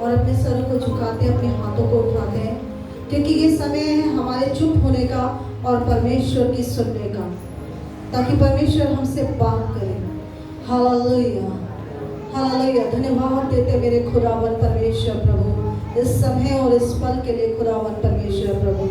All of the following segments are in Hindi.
और अपने सरों को झुकाते, अपने हाथों को उठाते हैं, क्योंकि ये समय है हमारे चुप होने का और परमेश्वर की सुनने का, ताकि परमेश्वर हमसे बात करे। Hallelujah, hallelujah. धन्यवाद देते मेरे खुदावन परमेश्वर प्रभु, इस समय और इस पल के लिए खुदावन परमेश्वर प्रभु।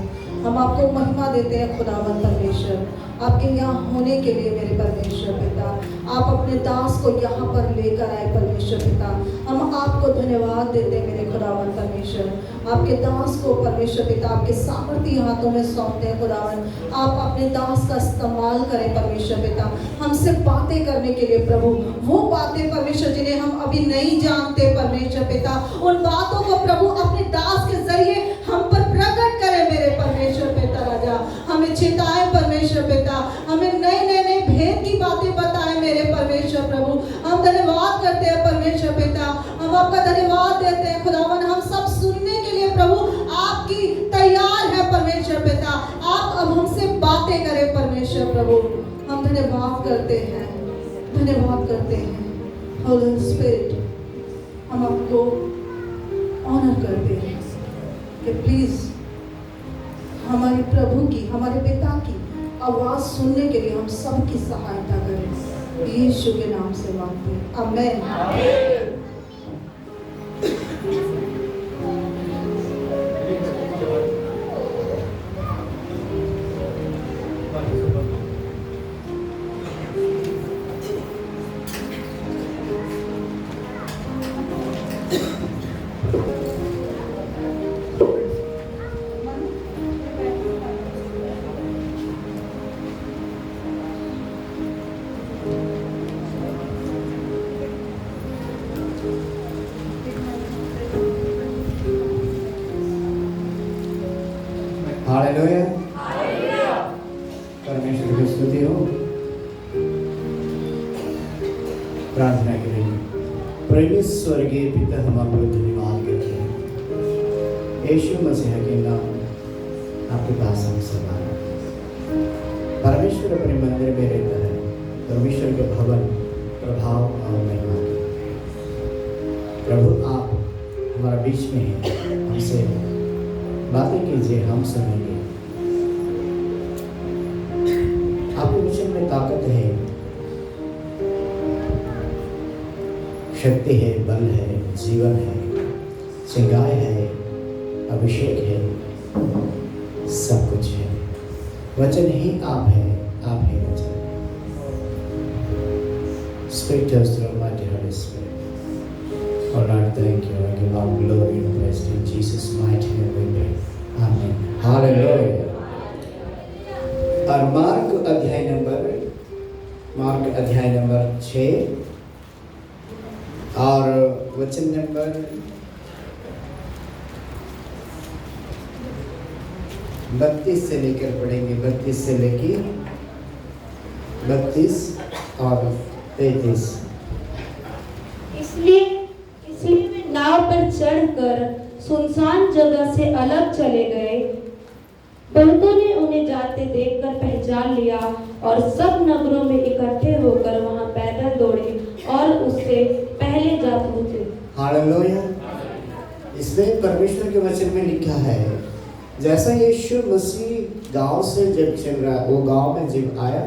हम आपको महिमा देते हैं खुदावन परमेश्वर, आपके यहाँ होने के लिए मेरे परमेश्वर पिता। आप अपने दास को यहाँ पर लेकर आए परमेश्वर पिता। हम आपको धन्यवाद देते हैं मेरे खुदावन परमेश्वर। आपके दास को परमेश्वर पिता आपके सामर्थी हाथों में सौंपते हैं खुदावन। आप अपने दास का इस्तेमाल करें परमेश्वर पिता, हमसे बातें करने के लिए प्रभु। वो बातें परमेश्वर जिन्हें हम अभी नहीं जानते परमेश्वर पिता, उन बातों को प्रभु अपने दास के जरिए हम पर प्रकट करें मेरे परमेश्वर पिता राजा। हमें चिताए परमेश्वर पिता, हमें नए नए नए भेद की बातें बताएं मेरे परमेश्वर प्रभु। हम धन्यवाद करते हैं परमेश्वर पिता, हम आपका धन्यवाद देते हैं खुदावन। हम सब सुनने के लिए प्रभु आपकी तैयार है परमेश्वर पिता। आप अब हमसे बातें करें परमेश्वर प्रभु। हम धन्यवाद करते हैं, धन्यवाद करते हैं होली स्पिरिट। हम आपको ऑनर करते हैं कि प्लीज हमारे प्रभु की, हमारे पिता की आवाज सुनने के लिए हम सबकी सहायता करें। यीशु के नाम से मांगते हैं, आमीन। हालेलुया, परमेश्वर की स्तुति हो। प्रार्थना करेंगे। प्रेमी स्वर्गीय पिता, हम आपको धन्यवाद करते हैं यीशु मसीह के नाम आपके पास हम सब आए। परमेश्वर अपने मंदिर में रहता है, परमेश्वर के भवन प्रभाव और महिमा की। प्रभु आप हमारा बीच में हैं, हमसे बातें कीजिए, हम सुनेंगे। आपके वचन में ताकत है, शक्ति है, बल है, जीवन है, श्रृंगार है, अभिषेक है, सब कुछ है। वचन ही आप है, आप ही वचन। Speak to us through mighty Holy Spirit. Oh Lord, thank you. I give all glory and praise to Jesus' mighty name we pray. Amen. Hallelujah. और मार्क अध्याय नंबर 6 और वचन नंबर 32 से लेकर पढ़ेंगे। 32 से लेकर 32 और 33। इसलिए वे नाव पर चढ़कर सुनसान जगह से अलग चले गए। बहुतों ने उन्हें जाते देखकर पहचान लिया और सब नगरों में इकट्ठे होकर वहां पैदल दौड़े और उससे पहले जा पहुंचे। हालेलुया। इसमें परमेश्वर के वचन में लिखा है, जैसा यीशु मसीह गांव से जब चल रहा, वो गांव में जब आया,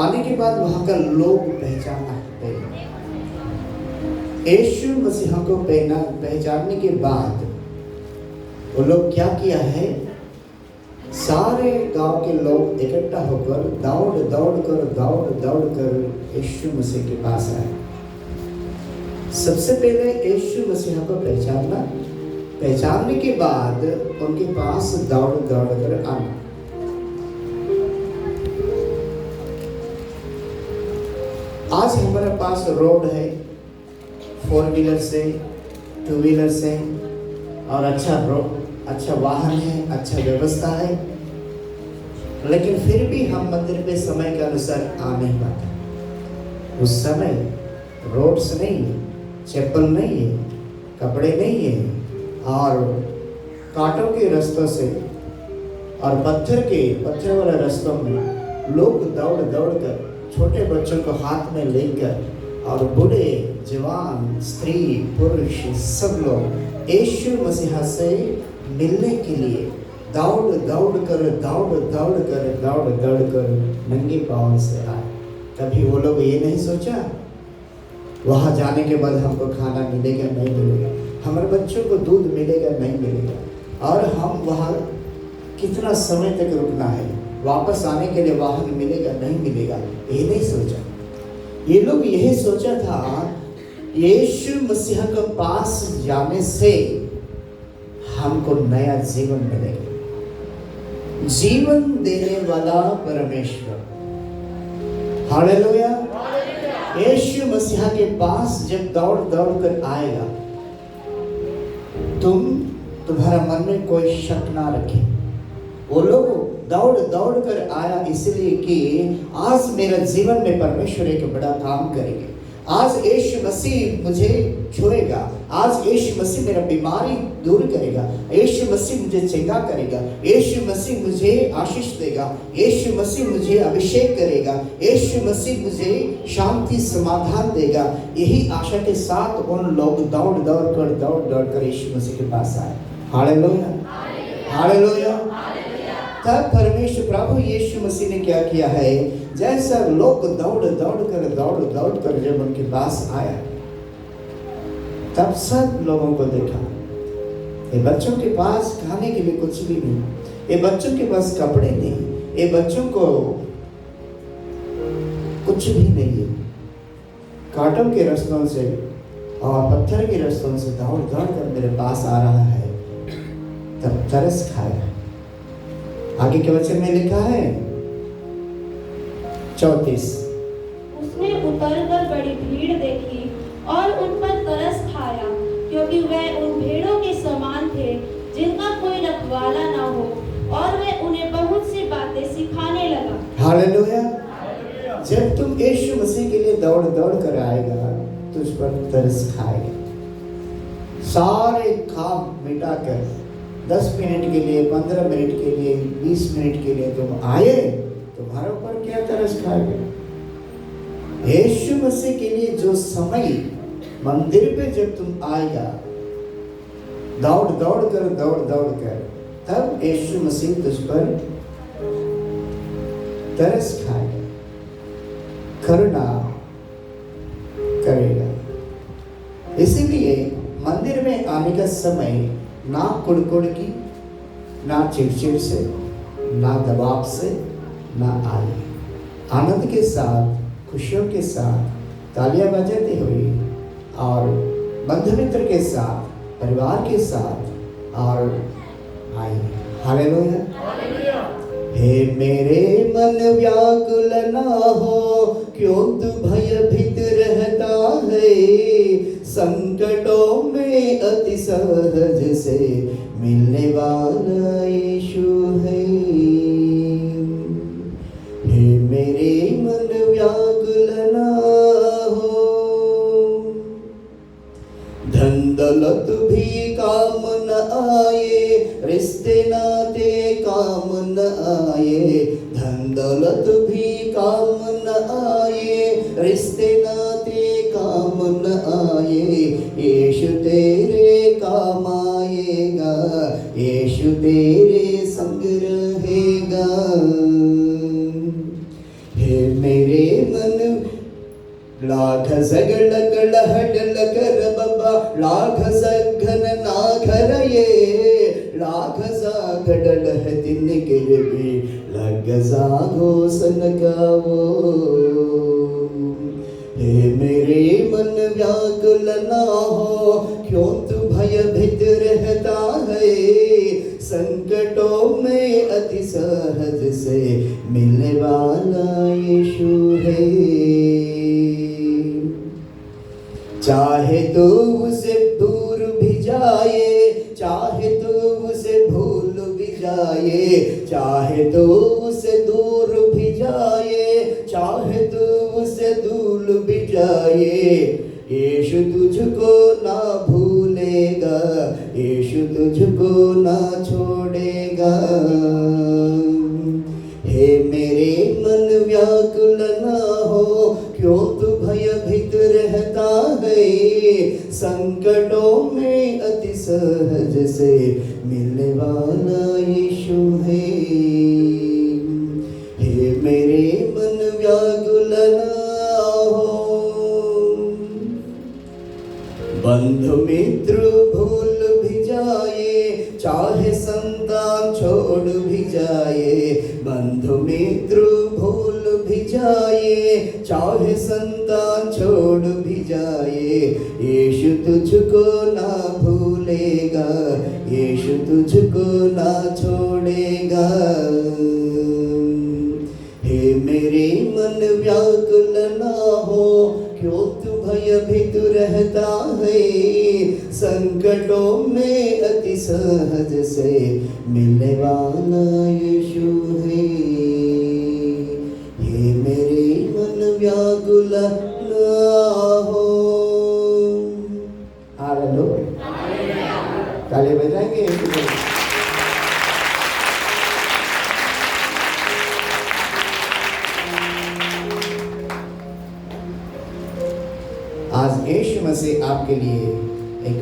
आने के बाद वहां का लोग पहचाना यीशु मसीह को पहचानने के बाद वो लोग क्या किया है, सारे गांव के लोग इकट्ठा होकर दौड़ कर यीशु मसीह के पास आए। सबसे पहले यीशु मसीह को पहचानने के बाद उनके पास दौड़ कर आना। आज हमारे पास रोड है, 4 व्हीलर से 2 व्हीलर से, और अच्छा वाहन है, अच्छा व्यवस्था है, लेकिन फिर भी हम मंदिर पे समय के अनुसार आ नहीं पाते। उस समय रोड्स नहीं है, चप्पल नहीं है, कपड़े नहीं है, और कांटों के रास्तों से और पत्थर वाले रास्तों में लोग दौड़ कर छोटे बच्चों को हाथ में लेकर और बूढ़े जवान, स्त्री, पुरुष सब लोग यीशु मसीह से मिलने के लिए दौड़ दौड़ कर नंगे पाँव से आए। कभी वो लोग ये नहीं सोचा वहाँ जाने के बाद हमको खाना मिलेगा नहीं मिलेगा, हमारे बच्चों को दूध मिलेगा नहीं मिलेगा, और हम वहाँ कितना समय तक रुकना है, वापस आने के लिए वाहन मिलेगा नहीं मिलेगा, ये नहीं सोचा। ये लोग यही सोचा था यीशु मसीह के पास जाने से हमको नया जीवन मिलेगा, जीवन देने वाला परमेश्वर। हालेलुया। यीशु मसीह के पास जब दौड़ दौड़ कर आएगा, तुम्हारा मन में कोई शक ना रखे। वो लोग दौड़ दौड़ कर आया इसलिए कि आज मेरा जीवन में परमेश्वर एक बड़ा काम करेंगे, आज यीशु मसीह मुझे छुएगा, आज यीशु मसीह मेरा बीमारी दूर करेगा, यीशु मसीह मुझे चंगा करेगा, यीशु मसीह मुझे आशीष देगा, यीशु मसीह मुझे अभिषेक करेगा, यीशु मसीह मुझे शांति समाधान देगा। यही आशा के साथ उन लोग दौड़ दौड़ कर यीशु मसीह के पास आए। Hallelujah, hallelujah. तब परमेश्वर प्रभु यीशु मसीह ने क्या किया है, जैसा लोग दौड़ दौड़ कर जब उनके पास आया, तब सब लोगों को देखा ये बच्चों के पास खाने के लिए कुछ भी नहीं, ये बच्चों के पास कपड़े नहीं, ये बच्चों को कुछ भी नहीं है। कांटों के रास्तों से और पत्थर के रास्तों से दौड़ कर मेरे पास आ रहा है, तब तरस खाया। आगे के वचन में लिखा है 34, उसने उतरकर बड़ी भीड़ देखी और उन पर तरस खाया, क्योंकि वे उन भेड़ों के समान थे जिनका कोई रखवाला ना हो, और वे उन्हें बहुत सी बातें सिखाने लगा। हालेलुया। जब तुम यीशु मसीह के लिए दौड़ कर आएगा तो उस पर तरस खाएगा। सारे काम मिटा कर 10 मिनट के लिए, 15 मिनट के लिए, 20 मिनट के लिए तुम आए, तुम्हारे ऊपर क्या तरस खाएगा। यीशु मसीह के लिए जो समय मंदिर पे जब तुम आएगा दौड़ कर तब यीशु मसीह तुझ पर तरस खाएगा, करुणा करेगा। इसीलिए मंदिर में आने का समय ना कुड़कुड़ की, ना चिड़चिड़ से, ना दबाव से, ना आए, आनंद के साथ, खुशियों के साथ, तालियां बजाते हुए और बंधु मित्र के साथ, परिवार के साथ और आए। हालेलुया। हे मेरे मन व्याकुल ना हो, क्यों तू भयभीत रहता है, संकटों में अति सहज से मिलने वाला यीशु है। हे मेरे मन व्याकुल ना हो, धन दौलत भी काम न आए, रिश्ते नाते काम न आए, धन दौलत भी काम न आए, रिश्ते नाते काम न आए, यीशु तेरे काम आएगा, यीशु तेरे संग रहेगा। हे मेरे मन लाख सगळ कळहडल कर बाबा, लाख सघन ना खरये, लाख सागडल है दिन के भी लग जागो सन गावो। हे मेरे मन व्याकुल ना हो, क्यों तू भयभीत रहता है, संकटों में अति सहज से मिलने वाला यीशु है। चाहे तो उसे दूर भी जाए, चाहे तो उसे भूल भी जाए, चाहे तो उसे दूर भी जाए, चाहे तो उसे धूल भी जाए, यीशु तुझको ना भूलेगा, यीशु तुझको ना छोड़ेगा। हे मेरे मन व्याकुल ना हो, क्यों तू भयभीत रहता है, संकटों में अति सहज से मिलने वाला यीशु है। हे मेरे मन व्याकुल ना हो, बंधु मित्र भूल भी जाए, चाहे संतान छोड़ भी जाए, बंधु मित्र भूल भी जाए, चाहे संतान छोड़ भी जाए, यीशु तुझको ना भूलेगा, यीशु तुझको ना छोड़ेगा। हे मेरे मन व्याकुल ना हो, क्यों तू भयभीत रहता है, संकटों में अति सहज से मिलने वाला यीशु है। हे मेरे मन व्याकुल ना हो। हालेलुया, ताली बजाएंगे। आज यीशु मसीह आपके लिए एक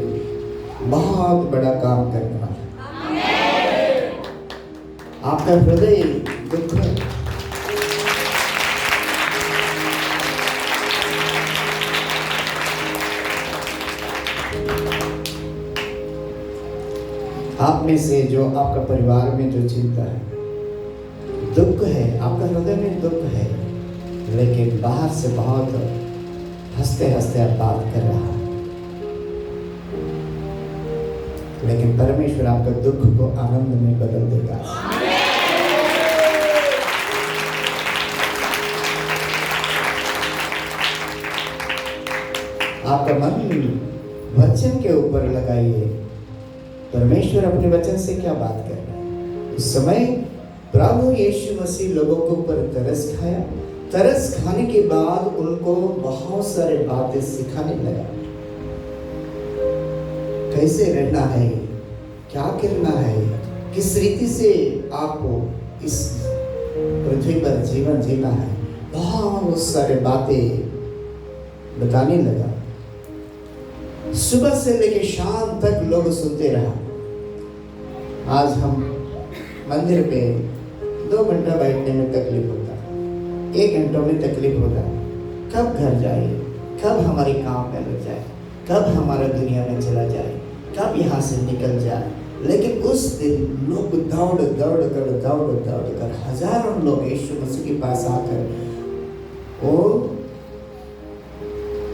बहुत बड़ा काम करने वाला है। आपका हृदय दुख है, आप में से जो आपका परिवार में जो चिंता है, दुख है, आपका हृदय में दुख है, लेकिन बाहर से बहुत हंसते हंसते आप बात कर रहा है, लेकिन परमेश्वर आपका दुख को आनंद में बदल देगा। आपका मन वचन के ऊपर लगाइए। परमेश्वर अपने वचन से क्या बात कर रहा है। उस समय प्रभु यीशु मसीह लोगों के ऊपर तरस खाया, तरस खाने के बाद उनको बहुत सारे बातें सिखाने लगा। कैसे रहना है, क्या करना है, किस रीति से आपको इस पृथ्वी पर जीवन जीना है, बहुत सारे बातें बताने लगा। सुबह से लेकर शाम तक लोग सुनते रहा। आज हम मंदिर पे 2 घंटा बैठने में तकलीफ होता है, 1 घंटों में तकलीफ होता है। कब घर जाए, कब हमारे काम में लग जाए, कब हमारा दुनिया में चला जाए, कब यहाँ से निकल जाए। लेकिन उस दिन लोग दौड़ कर हजारों लोग यीशु मसीह के पास आकर वो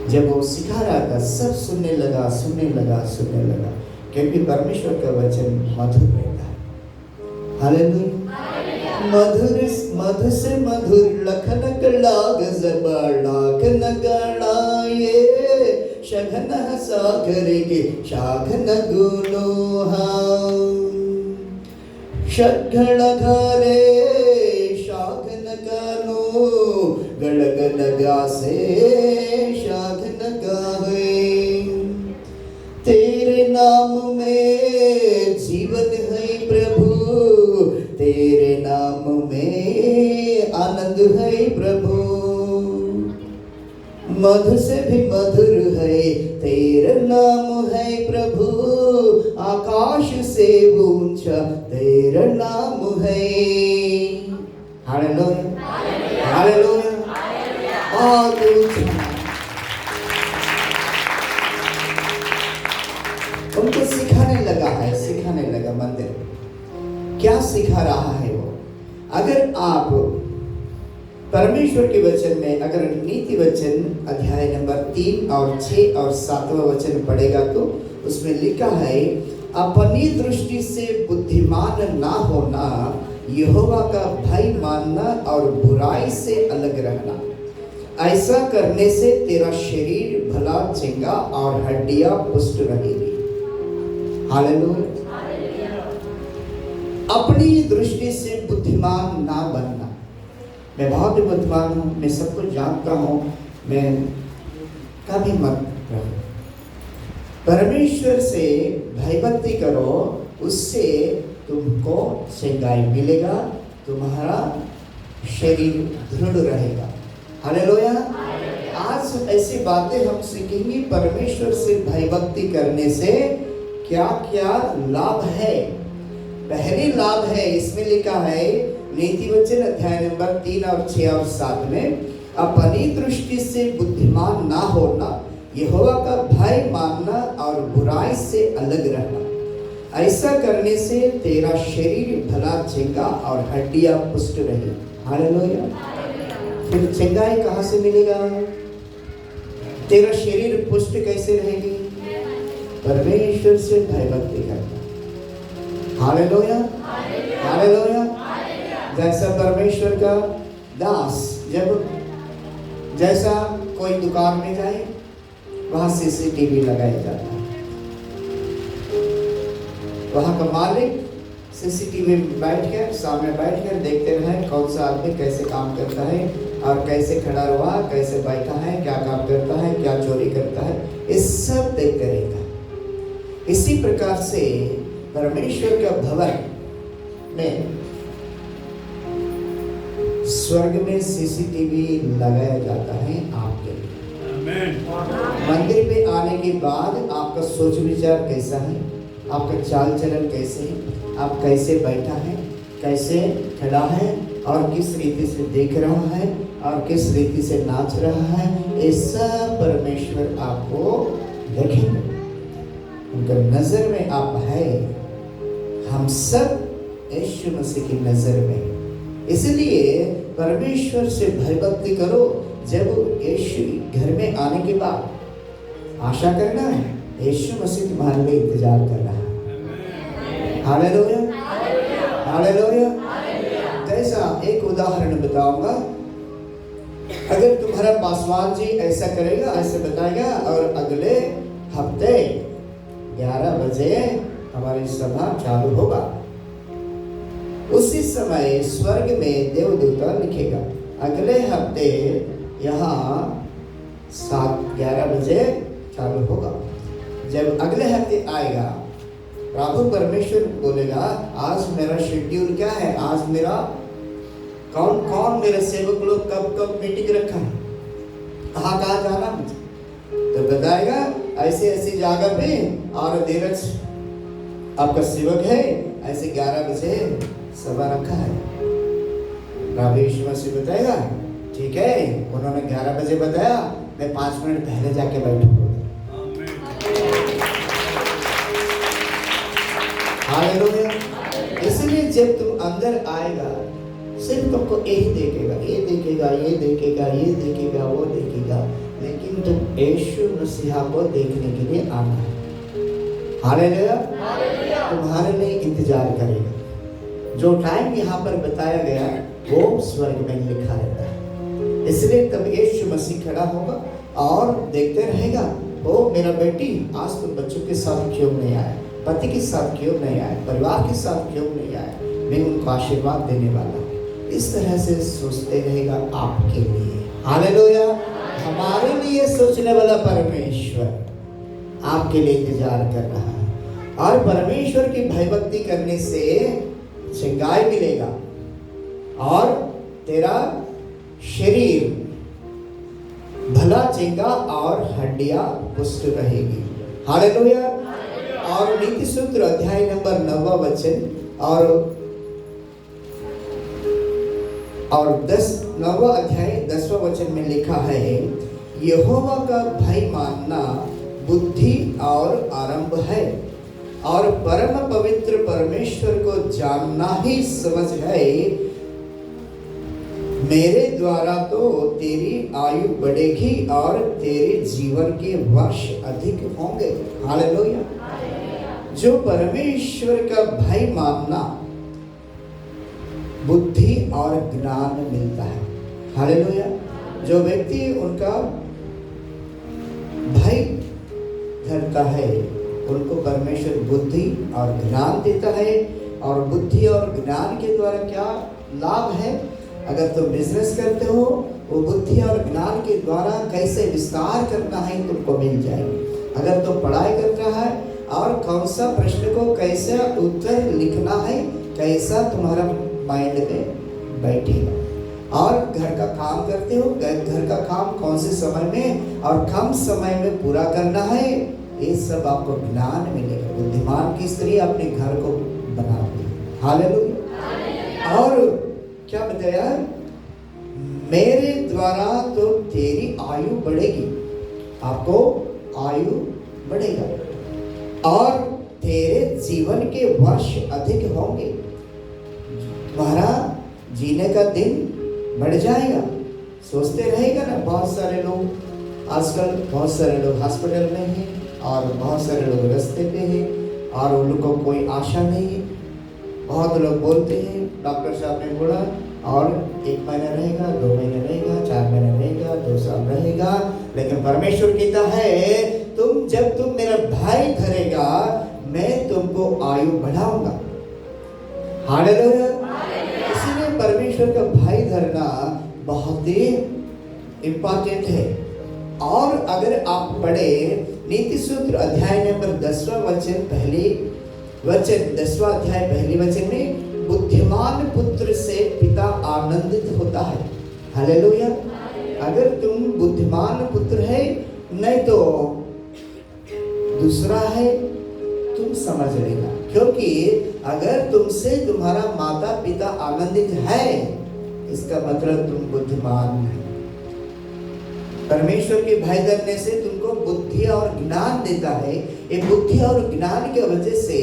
जब वो सिखा रहा था, सब सुनने लगा, क्योंकि परमेश्वर का वचन मधुर रहता है। हालेलुया। मधुर से मधुर लखन लाग जबर लाखन गणाए, शघन सागर के शाघन गुनो षड्घण घरे शाघन कानो गड़गन गासे शाघन गावे। तेरे नाम में जीवन है प्रभु, तेरे नाम में आनंद है प्रभु। मधु से भी मधुर है तेरा नाम है प्रभु, आकाश से ऊंचा तेरा नाम है। हालेलुया, हालेलुया, बहुत ऊंचा। उनको सिखाने लगा मंदिर। क्या सिखा रहा है वो? अगर आप परमेश्वर के वचन में अगर नीति वचन अध्याय नंबर 3 और 6 और 7वां वचन पढ़ेगा तो उसमें लिखा है, अपनी दृष्टि से बुद्धिमान ना होना, यहोवा का भय मानना और बुराई से अलग रहना। ऐसा करने से तेरा शरीर भला चंगा और हड्डियां पुष्ट रहेगी। हालेलुया। अपनी दृष्टि से बुद्धिमान ना बनना। मैं बहुत ही बुद्धिमान हूँ, मैं सब कुछ जानता हूँ, मैं कभी मत रहो। परमेश्वर से भयभक्ति करो, उससे तुमको चंगाई मिलेगा, तुम्हारा शरीर दृढ़ रहेगा। हालेलुया। आज ऐसी बातें हम सीखेंगे। परमेश्वर से भयभक्ति करने से क्या क्या लाभ है। पहली लाभ है, इसमें लिखा है नीति वचन अध्याय नंबर 3 और 6 और 7 में, अपनी दृष्टि से बुद्धिमान ना होना, यहोवा का भय मानना और बुराई से अलग रहना। ऐसा करने से तेरा शरीर भला चंगा और हड्डियां पुष्ट रहे। हालेलुया। फिर चंगाई कहाँ से मिलेगा? तेरा शरीर पुष्ट कैसे रहेगी? परमेश्वर से भयभक्ति करना। Hallelujah, hallelujah. जैसा परमेश्वर का दास जैसा कोई दुकान में जाए, वहां सीसीटीवी लगाया जाता है। वहां का मालिक सीसीटीवी में बैठकर, सामने बैठकर देखते रहे कौन सा आदमी कैसे काम करता है और कैसे खड़ा हुआ, कैसे बैठा है, क्या काम करता है, क्या चोरी करता है, ये सब देखते रहेगा। इसी प्रकार से परमेश्वर का भवन में, स्वर्ग में सीसीटीवी लगाया जाता है आपके लिए। मंदिर पे आने के बाद आपका सोच विचार कैसा है, आपका चाल चलन कैसे है, आप कैसे बैठा है, कैसे खड़ा है और किस रीति से देख रहा है और किस रीति से नाच रहा है, ये सब परमेश्वर आपको देखेंगे। उनका नजर में आप है। हम सब यीशु मसीह की नजर में। इसलिए परमेश्वर से भयभक्ति करो। जब यीशु घर में आने के बाद आशा करना है, यीशु मसीह तुम्हारे लिए इंतजार कर रहा है। Hallelujah, hallelujah. कैसा? एक उदाहरण बताऊंगा। अगर तुम्हारा पासवान जी ऐसा करेगा, ऐसे बताएगा और अगले हफ्ते 11 बजे हमारी सभा चालू होगा, उसी समय स्वर्ग में देवदूता लिखेगा अगले हफ्ते यहाँ 11 बजे चालू होगा। जब अगले हफ्ते आएगा, प्रभु परमेश्वर बोलेगा आज मेरा शेड्यूल क्या है, आज मेरा कौन कौन मेरे सेवक लोग कब कब मीटिंग रखा है, कहाँ कहाँ जाना मुझे, तो बताएगा ऐसे ऐसी जगह पे और धीरज आपका सेवक है, ऐसे 11 बजे सभा रखा है। प्रभु यीशु मसीह बताएगा ठीक है, उन्होंने 11 बजे बताया, मैं 5 मिनट पहले जाके बैठूंगा। हालेलुया। इसलिए जब तुम अंदर आएगा, सिर्फ तुमको यही देखेगा, ये देखेगा, ये देखेगा, ये देखेगा, वो देखेगा, लेकिन तुम यीशु मसीहा को देखने के लिए आना है। हालेलुया। तुम्हारे लिए इंतजार करेगा। जो टाइम यहाँ पर बताया गया वो स्वर्ग में लिखा रहता है। इसलिए तब यीशु मसीह खड़ा होगा और देखते रहेगा, ओ मेरा बेटी आज तुम बच्चों के साथ क्यों नहीं आया, पति के साथ क्यों नहीं आया, परिवार के साथ क्यों नहीं आया, मैं उनको आशीर्वाद देने वाला हूँ। इस तरह से सोचते रहेगा आपके लिए। हालेलुया। हमारे लिए सोचने वाला परमेश्वर आपके लिए इंतजार कर रहा है। और परमेश्वर की भयभक्ति करने से चंगाई मिलेगा और तेरा शरीर भला चंगा और हड्डियां पुष्ट रहेगी। हालेलुया। और नीति सूत्र अध्याय नंबर 9 वचन और 9वां अध्याय 10वां वचन में लिखा है, यहोवा का भय मानना बुद्धि और आरंभ है और परम पवित्र परमेश्वर को जानना ही समझ है। मेरे द्वारा तो तेरी आयु बढ़ेगी और तेरे जीवन के वर्ष अधिक होंगे। हालेलुया। जो परमेश्वर का भय मानना बुद्धि और ज्ञान मिलता है। हालेलुया। जो व्यक्ति उनका भय धरता है, उनको परमेश्वर बुद्धि और ज्ञान देता है। और बुद्धि और ज्ञान के द्वारा क्या लाभ है? अगर तुम बिजनेस करते हो, वो बुद्धि और ज्ञान के द्वारा कैसे विस्तार करना है तुमको मिल जाएगी। अगर तुम पढ़ाई कर रहा है और कौन सा प्रश्न को कैसे उत्तर लिखना है, कैसा तुम्हारा माइंड में बैठेगा। और घर का काम करते हो, घर का काम कौन से समय में और कम समय में पूरा करना है, ये सब आपको ज्ञान मिलेगा। बुद्धिमान की स्त्री अपने घर को बनाती है। हालेलुया। और क्या बताया, मेरे द्वारा तो तेरी आयु बढ़ेगी, आपको आयु बढ़ेगा और तेरे जीवन के वर्ष अधिक होंगे, तुम्हारा जीने का दिन बढ़ जाएगा। सोचते रहेगा ना, बहुत सारे लोग आजकल, बहुत सारे लोग हॉस्पिटल में हैं और बहुत सारे लोग रास्ते पे हैं और उन लोगों को कोई आशा नहीं है। बहुत लोग बोलते हैं, डॉक्टर साहब ने बोला और 1 महीना रहेगा, 2 महीने रहेगा, 4 महीने रहेगा, 2 साल रहेगा, लेकिन परमेश्वर कहता है तुम जब तुम मेरा भाई धरेगा मैं तुमको आयु बढ़ाऊंगा। हालेलुया। इसीलिए परमेश्वर का भाई धरना बहुत ही इम्पोर्टेंट है। और अगर आप पढ़े नीति सूत्र अध्याय नंबर 10वां वचन, पहली वचन 10वां अध्याय पहली वचन में, बुद्धिमान पुत्र से पिता आनंदित होता है। हालेलुया। अगर तुम बुद्धिमान पुत्र है, नहीं तो दूसरा है, तुम समझ लेना, क्योंकि अगर तुमसे तुम्हारा माता पिता आनंदित है, इसका मतलब तुम बुद्धिमान है। परमेश्वर के भाई धरने से तुमको बुद्धि और ज्ञान देता है। ये बुद्धि और ज्ञान की वजह से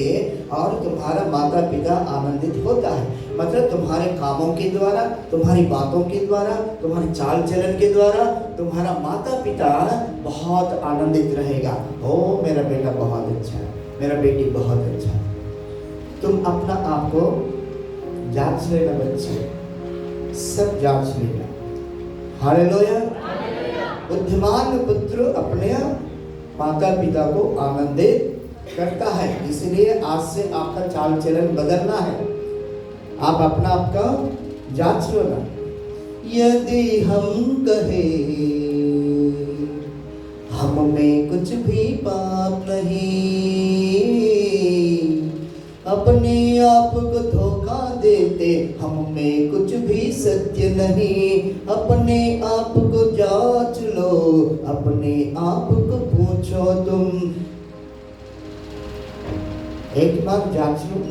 और तुम्हारा माता पिता आनंदित होता है, मतलब तुम्हारे कामों के द्वारा, तुम्हारी बातों के द्वारा, तुम्हारे चाल चलन के द्वारा तुम्हारा माता पिता बहुत आनंदित रहेगा। ओ मेरा बेटा बहुत अच्छा है, मेरा बेटी बहुत अच्छा है। तुम अपना आप को जांच लेना बच्चे, सब जांच लेना। हालेलुया। बुद्धिमान पुत्र अपने माता पिता को आनंदित करता है, इसलिए आज से आपका चाल चलन बदलना है। आप अपना आपका जांच लो ना। यदि हम कहे हम में कुछ भी पाप नहीं, अपने आप को धोखा देते, हम में कुछ भी सत्य नहीं, अपने आप को जांच लो, अपने आप को पूछो तुम। एक बार जांच लो,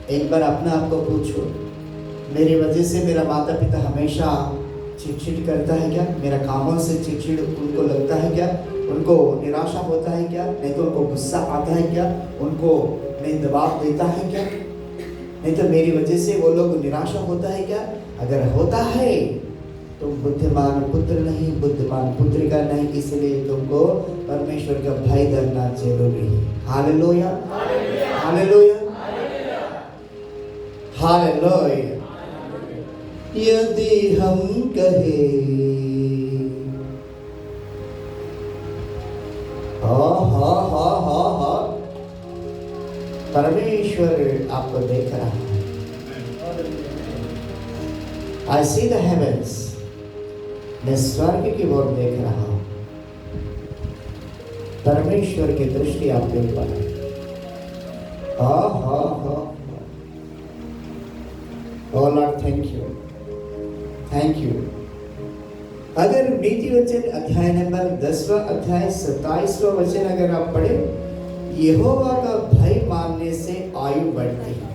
एक बार अपने आप को पूछो, मेरी वजह से मेरा माता पिता हमेशा चिड़चिड़ करता है क्या? मेरा कामों से चिड़चिड़ उनको लगता है क्या? उनको निराशा होता है क्या? नहीं तो उनको गुस्सा आता है क्या? उनको मैं दबाव देता है क्या? नहीं तो मेरी वजह से वो लोग निराशा होता है क्या? अगर होता है तो बुद्धिमान पुत्र नहीं, बुद्धिमान पुत्रिका नहीं, इसलिए तुमको परमेश्वर का भाई धरना जरूरी है। Hallelujah, hallelujah, hallelujah. यदि हम कहे हा, परमेश्वर आपको देख रहा है। I see the heavens, मैं स्वर्ग की ओर देख रहा हूँ। परमेश्वर की दृष्टि आपके ऊपर है। हा। Oh Lord, thank you, thank you। अगर नीति वचन अध्याय नंबर 10वां अध्याय 27वां वचन अगर आप पढ़े, यहोवा का भय मानने से आयु बढ़ती है,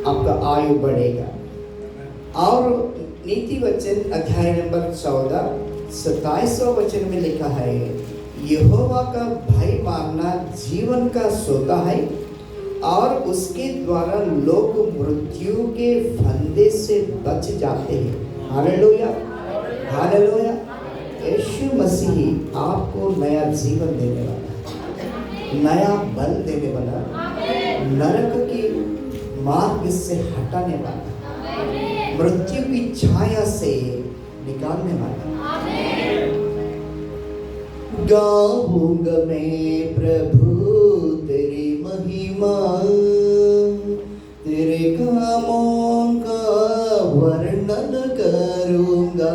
आपका आयु बढ़ेगा। और नीति वचन अध्याय नंबर 14 27वां वचन में लिखा है, यहोवा का भय मानना जीवन का सोता है और उसके द्वारा लोग मृत्यु के फंदे से बच जाते हैं। हालेलुया, हालेलुया। यीशु मसीह आपको नया जीवन देने वाला, नया बल देने वाला, नरक की मार्ग से हटाने वाला, मृत्यु की छाया से निकालने वाला। गाऊंगा मैं प्रभु तेरी महिमा, तेरे कामों का वर्णन करूंगा,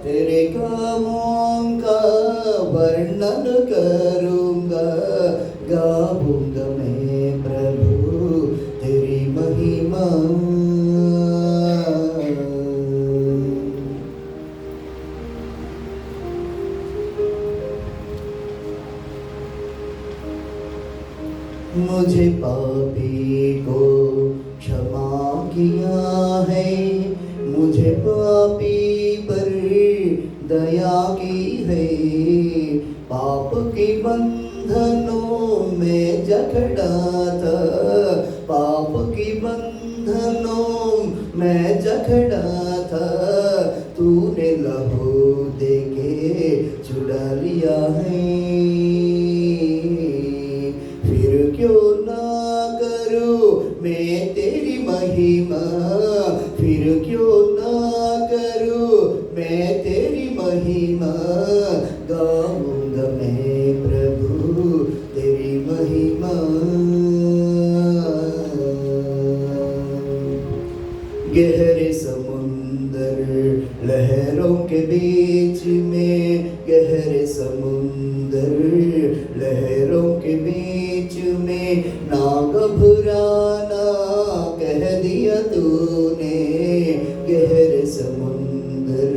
तेरे कामों का वर्णन करूंगा। गाऊंगा मैं प्रभु तेरी महिमा, मुझे पापी को क्षमा किया है, मुझे पापी पर दया की है। पाप के बंधनों में जकड़ा था, पाप के बंधनों में जकड़ा था, तूने लहू देके छुड़ा लिया है। फिर क्यों ना करूं मैं तेरी महिमा, फिर क्यों ना करूं मैं तेरी महिमा, गाऊंगा मैं प्रभु तेरी महिमा। गहरे समुंदर लहरों के बीच में, गहरे समुंदर लहरों के बीच में, ना घबराना कह दिया तूने। गहरे समुंदर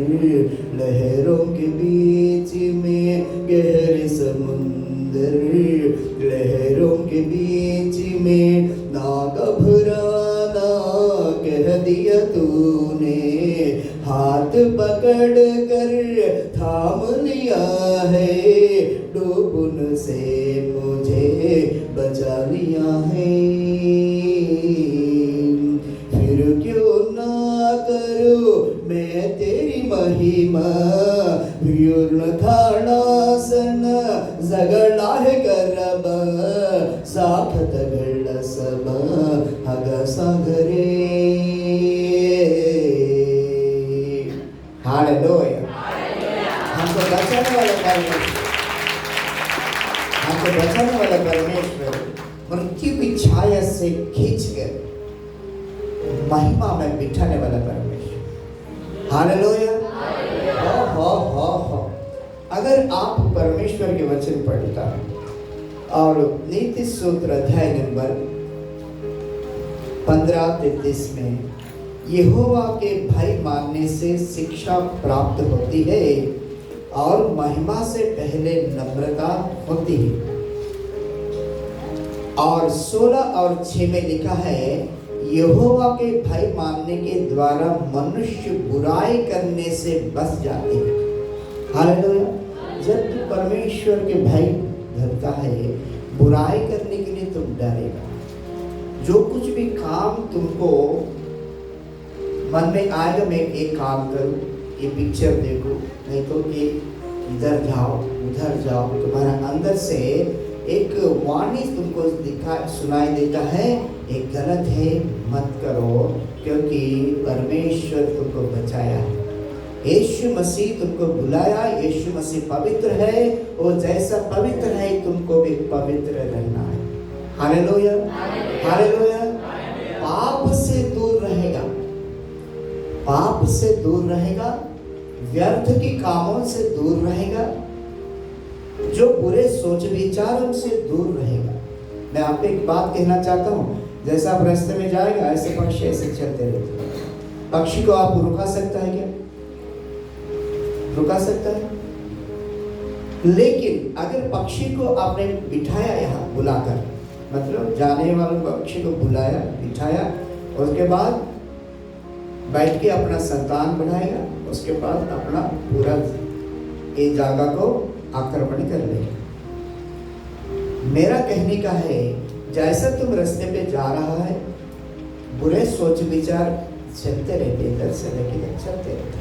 लहरों के बीच में, गहरे समुंदर लहरों के बीच में, ना घबराना कह दिया तूने। हाथ पकड़ कर थाम लिया है, डूबने से मुझे बचा लिया है। फिर क्यों ना करूं मैं तेरी महिमा, व्यूर्ण थाड़ासन जगड़ा है करब, साखत गळ सब हग सागरे। हालेलुया। हमको बचाने वाला परमेश्वर, हमको बचाने वाला परमेश्वर मृत्यु की छाया से खींचकर महिमा में बिठाने वाला परमेश्वर। हालेलुया। हो। अगर आप परमेश्वर के वचन पढ़ता और नीति सूत्र अध्याय नंबर 15-33 में यहोवा के भय मानने से शिक्षा प्राप्त होती है और महिमा से पहले नम्रता होती है। और 16 और 6 में लिखा है, यहोवा के भय मानने के द्वारा मनुष्य बुराई करने से बच जाते हैं। हालेलुया। जब तू परमेश्वर के भय धरता है, बुराई करने के लिए तुम डरेगा। जो कुछ भी काम तुमको मन में आएगा, मैं एक काम करूं, ये पिक्चर देखो, नहीं तो ये इधर जाओ उधर जाओ, तुम्हारा अंदर से एक वाणी तुमको सुनाई देता है, ये गलत है, मत करो, क्योंकि परमेश्वर तुमको बचाया है। यीशु मसीह तुमको बुलाया, यीशु मसीह पवित्र है, वो जैसा पवित्र है तुमको भी पवित्र रहना है। हालेलुया। हालेलुया। पाप से दूर रहेगा, पाप से दूर रहेगा, व्यर्थ के कामों से दूर रहेगा, जो बुरे सोच विचारों से दूर रहेगा। मैं आपको एक बात कहना चाहता हूँ, जैसा आप रास्ते में जाएगा ऐसे पक्षी ऐसे चलते रहते हैं। पक्षी को आप रुका सकता है क्या? रुका सकता है? लेकिन अगर पक्षी को आपने बिठाया यहाँ बुलाकर, मतलब जाने वाले पक्षी को बुलाया बिठाया, उसके बाद बैठ के अपना संतान बढ़ाएगा, उसके बाद अपना पूरा ये जगह को आक्रमण कर लेगा। मेरा कहने का है, जैसा तुम रास्ते पे जा रहा है, बुरे सोच विचार चलते रहते, इधर से लेकर चलते रहते।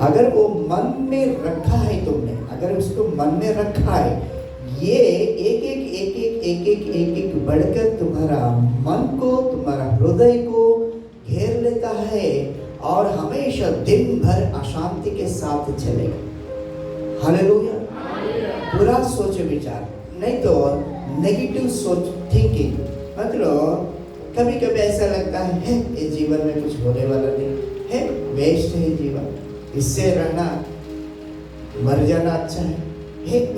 अगर वो मन में रखा है तुमने, अगर उसको मन में रखा है, ये एक बढ़कर तुम्हारा मन को, तुम्हारा हृदय को घेर लेता है और हमेशा दिन भर अशांति के साथ चलेगा। हालेलुया। बुरा सोच विचार, नहीं तो नेगेटिव सोच थिंकिंग, मतलब कभी कभी ऐसा लगता है ये जीवन में कुछ होने वाला नहीं है, वेस्ट है जीवन, इससे रहना मर जाना अच्छा है,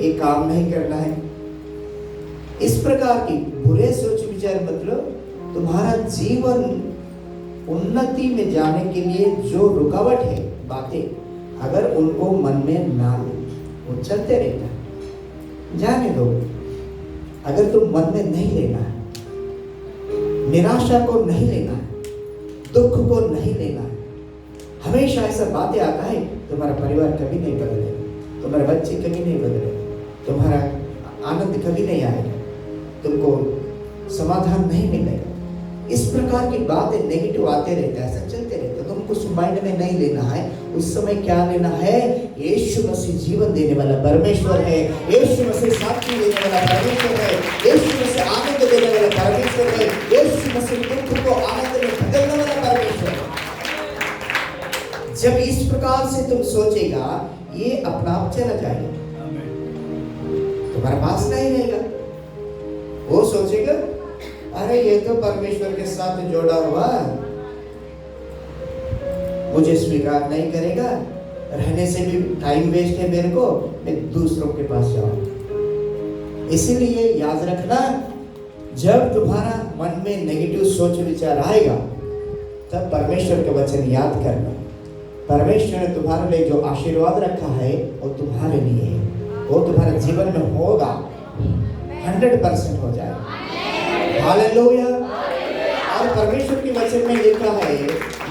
ये काम नहीं करना है। इस प्रकार की बुरे सोच विचार मतलब तुम्हारा जीवन उन्नति में जाने के लिए जो रुकावट है बातें, अगर उनको मन में ना ले, वो चलते रहना, जाने दो। अगर तुम मन में नहीं लेना है, निराशा को नहीं लेना है, दुख को नहीं लेना है। हमेशा ऐसा बातें आता है, तुम्हारा परिवार कभी नहीं बदलेगा, तुम्हारे बच्चे कभी नहीं बदलेगा, तुम्हारा आनंद कभी नहीं आएगा, तुमको समाधान नहीं मिलेगा। इस प्रकार की बातें नेगेटिव आते रहते हैं, ऐसा चलते रहते हैं। तुमको उस माइंड में नहीं लेना है। उस समय क्या लेना है? यीशु मसीह जीवन देने वाला परमेश्वर है, यीशु मसीह शांति देने वाला परमेश्वर है, यीशु मसीह आनंद देने वाला परमेश्वर है, यीशु मसीह दुख को आनंद में बदलने वाला परमेश्वर है। जब इस प्रकार से तुम सोचेगा, ये अपना आप चला जाएगा, तुम्हारे पास नहीं रहेगा। वो सोचेगा, अरे ये तो परमेश्वर के साथ जोड़ा हुआ, मुझे स्वीकार नहीं करेगा, रहने से भी टाइम वेस्ट है मेरे को, मैं दूसरों के पास जाऊं। इसीलिए याद रखना, जब तुम्हारा मन में नेगेटिव सोच विचार आएगा, तब परमेश्वर के वचन याद करना। परमेश्वर ने तुम्हारे लिए जो आशीर्वाद रखा है वो तुम्हारे लिए है, वो तुम्हारे जीवन में होगा, 100% हो जाएगा। हालेलुया। और परमेश्वर के वचन में लिखा है,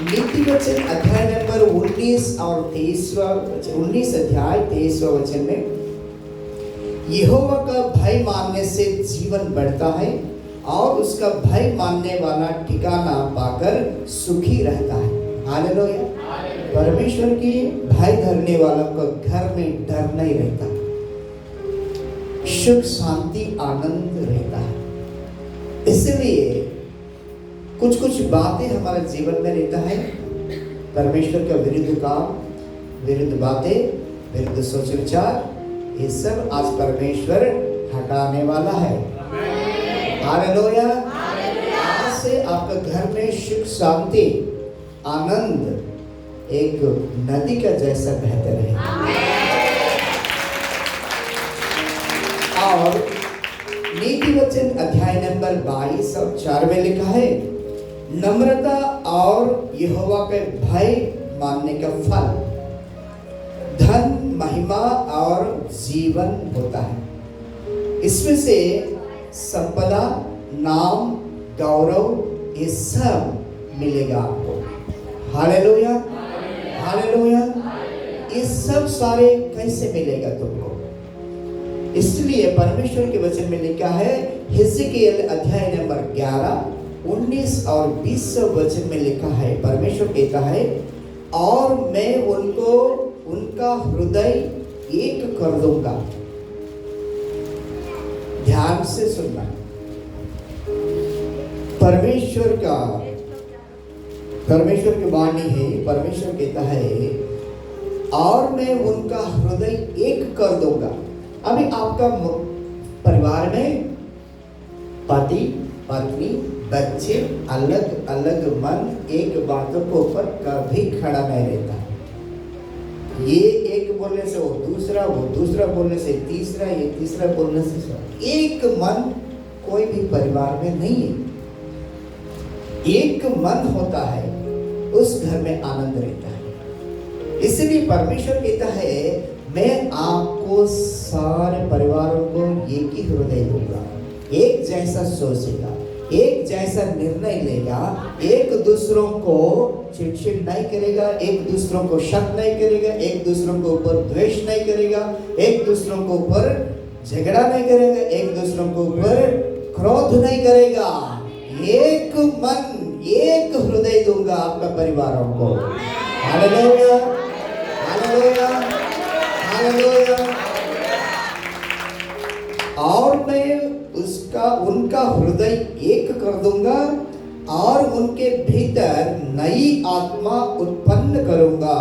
नीति वचन अध्याय नंबर 19 और 19 अध्याय 23वां वचन में, यहोवा का भय मानने से जीवन बढ़ता है और उसका भय मानने वाला ठिकाना पाकर सुखी रहता है। हालेलुया। परमेश्वर की भय धरने वालों को घर में डर नहीं रहता, सुख शांति आनंद रहता है। इसलिए कुछ कुछ बातें हमारे जीवन में रहता है, परमेश्वर का विरुद्ध काम, विरुद्ध बातें, विरुद्ध सोच विचार, ये सब आज परमेश्वर हटाने वाला है। हालेलुया। आज से आपका घर में सुख शांति आनंद एक नदी का जैसा बहते रहे। और नीति वचन अध्याय नंबर 22 और 4 में लिखा है, नम्रता और यहोवा के भय मानने का फल धन महिमा और जीवन होता है। इसमें से संपदा नाम गौरव ये सब मिलेगा आपको। हालेलुया। हालेलुया। ये सब सारे कैसे मिलेगा तुमको? इसलिए परमेश्वर के वचन में लिखा है, हिजकिय्याह अध्याय नंबर 11 19 और 20 वचन में लिखा है, परमेश्वर कहता है, और मैं उनको उनका हृदय एक कर दूंगा। ध्यान से सुनना, परमेश्वर की वाणी है। परमेश्वर कहता है, और मैं उनका हृदय एक कर दूंगा। अभी आपका परिवार में पति पत्नी बच्चे अलग अलग मन एक बातों के ऊपर कभी खड़ा नहीं रहता। ये एक बोलने से वो दूसरा बोलने से तीसरा, ये तीसरा बोलने से एक मन कोई भी परिवार में नहीं है। एक मन होता है, उस घर में आनंद रहता है। इसलिए परमेश्वर कहता है, मैं आपको सारे परिवारों को एक ही हृदय दूंगा, एक जैसा सोचेगा, एक जैसा निर्णय लेगा, एक दूसरों को चिड़चिड़ नहीं करेगा, एक दूसरों को शक नहीं करेगा, एक दूसरों के ऊपर द्वेष नहीं करेगा, एक दूसरों के ऊपर झगड़ा नहीं करेगा, एक दूसरों के ऊपर क्रोध नहीं करेगा। एक मन एक हृदय दूंगा आपका परिवारों को। हालेलुया। हालेलुया। हालेलुया। और मैं उनका हृदय एक कर दूंगा और उनके भीतर नई आत्मा उत्पन्न करूंगा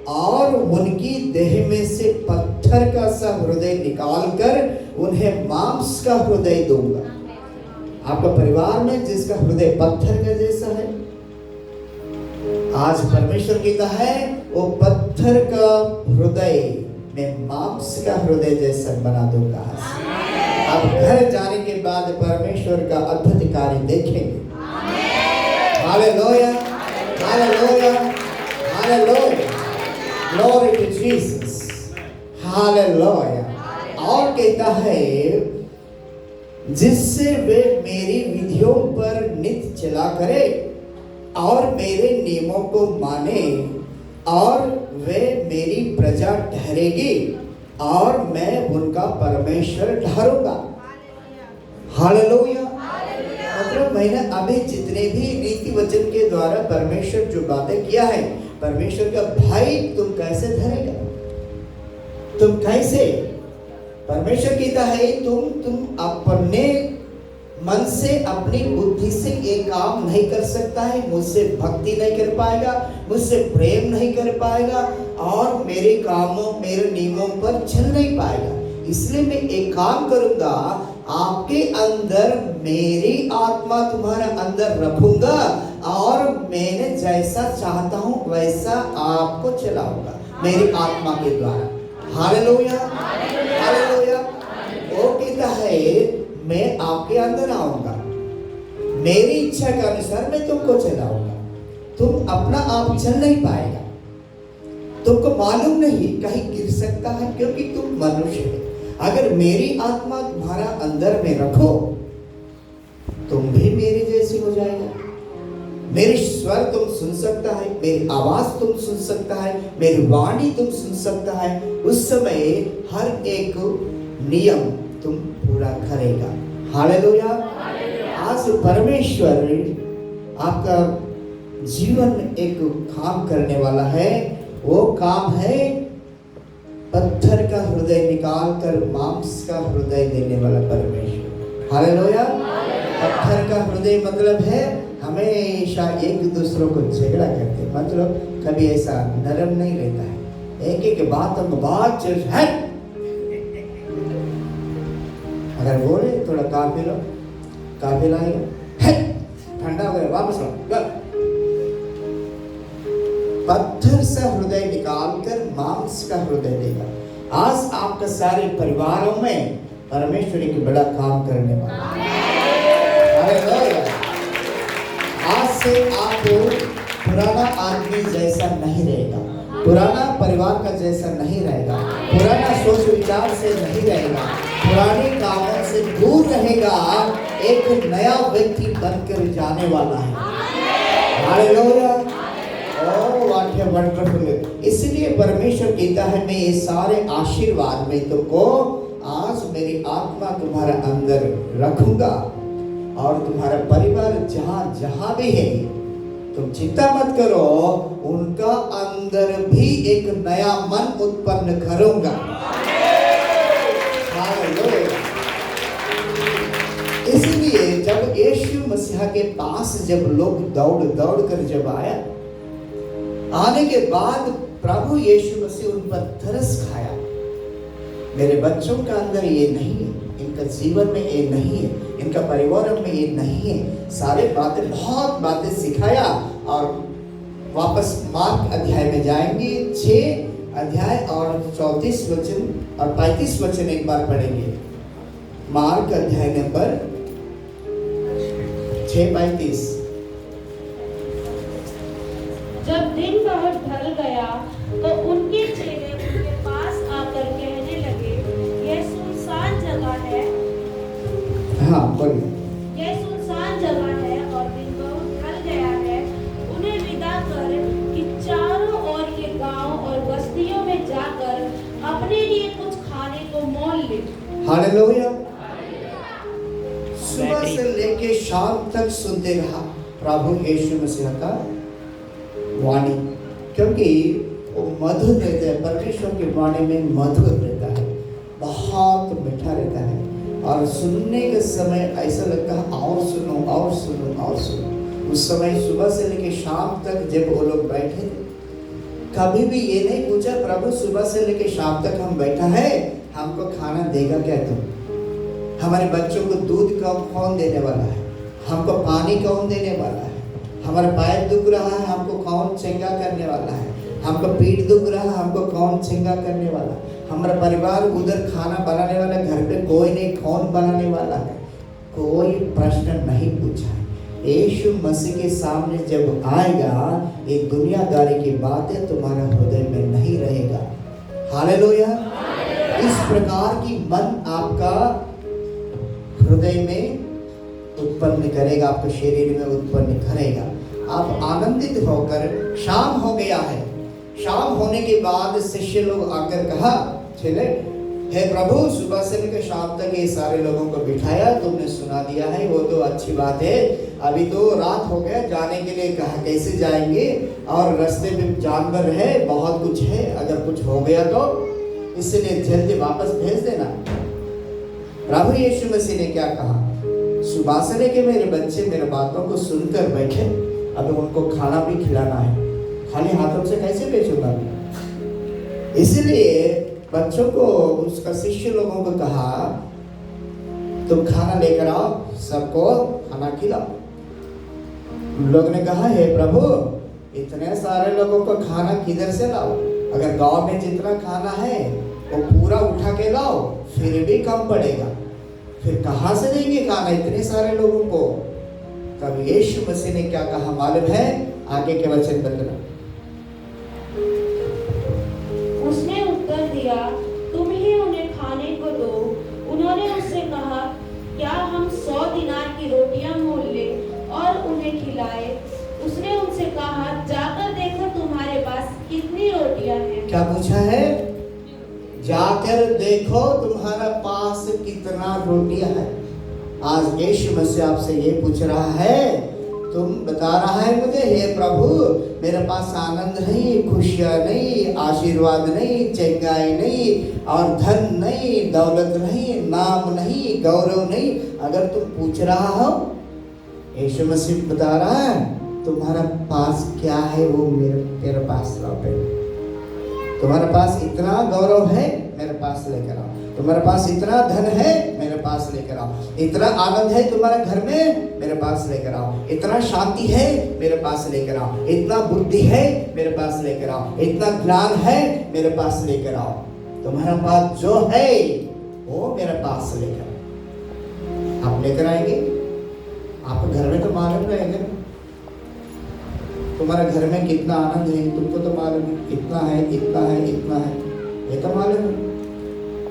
और उनकी देह में से पत्थर का सा हृदय निकालकर उन्हें मांस का हृदय दूंगा। आपका परिवार में जिसका हृदय पत्थर का जैसा है, आज परमेश्वर कहता है, वो पत्थर का हृदय मैं मांस का हृदय जैसा बना दूंगा। अब घर जाने के बाद परमेश्वर का अद्भुत कार्य देखेंगे। Hallelujah. Hallelujah. Hallelujah. Glory to Jesus. Hallelujah. और कहता है, जिस जिससे वे मेरी विधियों पर नित चला करे और मेरे नियमों को माने, और वे मेरी प्रजा ठहरेगी और मैं उनका परमेश्वर ठहरूंगा। हालेलुया। मतलब मैंने अभी जितने भी रीति वचन के द्वारा परमेश्वर जो बातें किया है, परमेश्वर का भाई तुम कैसे धरेगा, तुम कैसे, परमेश्वर कहता है तुम अपने मन से अपनी बुद्धि से ये काम नहीं कर सकता है, मुझसे भक्ति नहीं कर पाएगा, मुझसे प्रेम नहीं कर पाएगा और मेरे कामों मेरे नियमों पर चल नहीं पाएगा। इसलिए मैं एक काम करूंगा, आपके अंदर मेरी आत्मा तुम्हारे अंदर रखूंगा और मैंने जैसा चाहता हूं वैसा आपको चलाऊंगा मेरी आत्मा के द्वारा। Hallelujah, hallelujah. वो कहता है मैं आपके अंदर आऊंगा, मेरी इच्छा के अनुसार मैं तुमको चलाऊंगा। तुम अपना आप चल नहीं पाएगा, तुमको मालूम नहीं कहीं गिर सकता है क्योंकि तुम मनुष्य है। अगर मेरी आत्मा तुम्हारा अंदर में रखो तुम भी मेरे जैसे हो जाएगा। मेरी स्वर तुम सुन सकता है, मेरी आवाज तुम सुन सकता है, मेरी वाणी तुम सुन सकता है। उस समय हर एक नियम तुम पूरा करेगा। हालेलुया। आज परमेश्वर आपका जीवन एक काम करने वाला है। वो काम है पत्थर का हृदय निकाल कर मांस का हृदय देने वाला परमेश्वर। हालेलुया। पत्थर का हृदय मतलब है हमेशा एक दूसरों को झगड़ा करते, मतलब कभी ऐसा नरम नहीं रहता है, एक एक बात बात है। अगर बोले थोड़ा काफी लाएगा, ठंडा हो गया वापस लो। पत्थर से हृदय निकालकर मांस का हृदय देगा। आज आपका सारे परिवारों में परमेश्वर एक बड़ा काम करने वाला है। आज से आप पुराना आदमी जैसा नहीं रहेगा, पुराना परिवार का जैसा नहीं रहेगा, पुराना सोच विचार से नहीं रहेगा, पुराने कामों से दूर रहेगा, एक नया व्यक्ति बनकर जाने वाला है। हालेलुया। इसलिए परमेश्वर कहता है मैं ये सारे आशीर्वाद में तुमको आज मेरी आत्मा तुम्हारे अंदर रखूंगा और तुम्हारा परिवार जहां जहां भी है तुम चिंता मत करो, उनका अंदर भी एक नया मन उत्पन्न करूंगा। इसलिए जब यीशु मसीह के पास जब लोग दौड़ दौड़ कर जब आने के बाद प्रभु यीशु मसीह उन पर तरस खाया। मेरे बच्चों का अंदर ये नहीं है, इनका जीवन में ये नहीं है, इनका परिवार में ये नहीं है, सारे बातें बहुत बातें सिखाया। और वापस मार्क अध्याय में जाएंगे, 6 अध्याय और 34 वचन और 35 वचन एक बार पढ़ेंगे। मार्क अध्याय नंबर 6:35। जब दिन बहुत ढल गया तो उनके चेले उनके पास आकर कहने लगे, यह सुनसान जगह है। हाँ बोलिए। यह सुनसान जगह है और दिन बहुत ढल गया है। उन्हें विदा कर कि चारों ओर के गांव और बस्तियों में जाकर अपने लिए कुछ खाने को मोल ले। हालेलुया। सुबह से लेके शाम तक सुनते रहा प्रभु यीशु मसीह का वाणी, क्योंकि वो मधुर रहता है। परमेश्वर की वाणी में मधुर रहता है, बहुत मीठा रहता है और सुनने के समय ऐसा लगता है और सुनो और सुनो और सुनो। उस समय सुबह से लेकर शाम तक जब वो लोग बैठे थे, कभी भी ये नहीं पूछा प्रभु सुबह से लेकर शाम तक हम बैठा है, हमको खाना देगा क्या तुम? हमारे बच्चों को दूध कौन देने वाला है? हमको पानी कौन देने वाला है? हमारा पैर दुख रहा है, हमको कौन चंगा करने वाला है? हमको पीठ दुख रहा है, हमको कौन चंगा करने वाला? हमारा परिवार उधर खाना बनाने वाला घर पे कोई नहीं, कौन बनाने वाला है? कोई प्रश्न नहीं पूछा। यीशु मसीह के सामने जब आएगा, ये दुनियादारी की बातें तुम्हारे हृदय में नहीं रहेगा। हालेलुया। इस प्रकार की मन आपका हृदय में उत्पन्न करेगा, आपके शरीर में उत्पन्न करेगा। आप आनंदित होकर, शाम हो गया है। शाम होने के बाद शिष्य लोग आकर कहा, चले हे प्रभु, सुबह से लेकर शाम तक ये सारे लोगों को बिठाया, तुमने सुना दिया है, वो तो अच्छी बात है। अभी तो रात हो गया, जाने के लिए कहा कैसे जाएंगे, और रास्ते में जानवर है, बहुत कुछ है, अगर कुछ हो गया तो इसलिए जल्दी वापस भेज देना। प्रभु यीशु मसीह ने क्या कहा, सुबह से लेकर मेरे बच्चे मेरे बातों को सुनकर बैठे, अब उनको खाना भी खिलाना है, खाली हाथों से कैसे भेजूंगा। इसलिए बच्चों को, उसका शिष्य लोगों को कहा, तुम खाना लेकर आओ, सबको खाना खिलाओ। लोग ने कहा, हे प्रभु, इतने सारे लोगों को खाना किधर से लाओ, अगर गांव में जितना खाना है वो पूरा उठा के लाओ, फिर भी कम पड़ेगा, फिर कहाँ से देंगे खाना इतने सारे लोगों को। तब यीशु मसीह ने क्या कहा मालूम है, आगे के वचन बताना। उसने उत्तर दिया, तुम ही उन्हें खाने को दो। उन्होंने उससे कहा, क्या हम 100 दिनार की रोटियां मोल लें और उन्हें खिलाए। उसने उनसे कहा, जाकर देखो तुम्हारे पास कितनी रोटियां हैं। क्या पूछा है, जाकर देखो तुम्हारा पास कितना रोटियां है। आज यीशु मसीह आपसे ये पूछ रहा है, तुम बता रहा है मुझे, हे प्रभु, मेरे पास आनंद नहीं, खुशियां नहीं, आशीर्वाद नहीं, चंगाई नहीं, और धन नहीं, दौलत नहीं, नाम नहीं, गौरव नहीं। अगर तुम पूछ रहा हो, यीशु मसीह बता रहा है, तुम्हारा पास क्या है वो मेरे पास लौटे। तुम्हारे पास इतना गौरव है, मेरे पास लेकर आओ। तुम्हारे पास इतना धन है, मेरे पास लेकर आओ। इतना आनंद है तुम्हारे घर में, मेरे पास लेकर आओ। इतना शांति है, मेरे पास लेकर आओ। इतना बुद्धि है, मेरे पास लेकर आओ। इतना ज्ञान है, मेरे पास लेकर आओ। तुम्हारे पास जो है वो मेरे पास लेकर आप लेकर आएंगे। आप घर में तो मालूम रहेंगे तुम्हारे घर में कितना आनंद है, तुमको तो मालूम है, कितना है, इतना है, इतना है, ये तो मालूम है।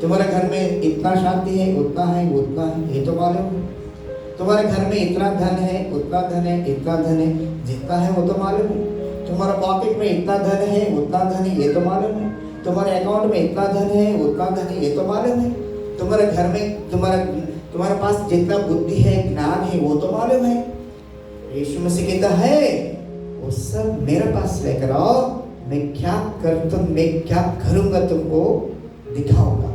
तुम्हारे घर में इतना शांति है, उतना है, उतना है, ये तो मालूम है। तुम्हारे घर में इतना धन है, उतना धन है, इतना धन है, जितना है वो तो मालूम है। तुम्हारा पॉकेट में इतना धन है, उतना धन है, ये तो मालूम है। तुम्हारे अकाउंट में इतना धन है, उतना धन है, ये तो मालूम है। तुम्हारे घर में तुम्हारे पास जितना बुद्धि है, ज्ञान है, वो तो मालूम है। यीशु मसीह कहता है, वो सब मेरे पास लेकर आओ, मैं क्या करूंगा तुमको दिखाऊंगा।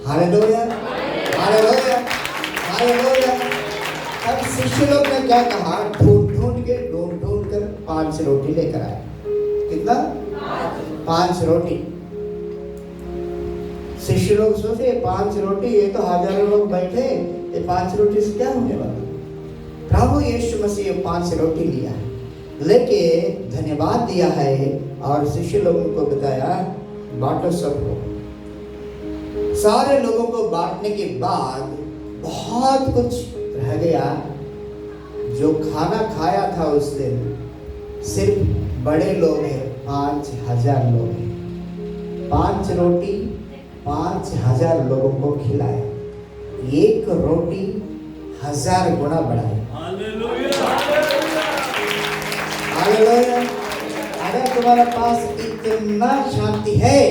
Hallelujah, hallelujah, hallelujah. अब शिष्य लोग ने क्या कहा, ढूंढ कर 5 रोटी लेकर आए। कितना? 5 रोटी। शिष्य लोग सोचे 5 रोटी, ये तो हजारों लोग बैठे, ये 5 रोटी से क्या होने वाला। प्रभु यीशु मसीह 5 रोटी लिया है, लेके धन्यवाद दिया है, और शिष्य लोगों को बताया, बांटो सबको। सारे लोगों को बांटने के बाद बहुत कुछ रह गया। जो खाना खाया था उस दिन सिर्फ बड़े लोग हैं, 5000 लोग हैं। 5 रोटी 5000 लोगों को खिलाए। 1 रोटी 1000 गुना बढ़ाए। हालेलुया। अगर तुम्हारे पास इतना शांति है,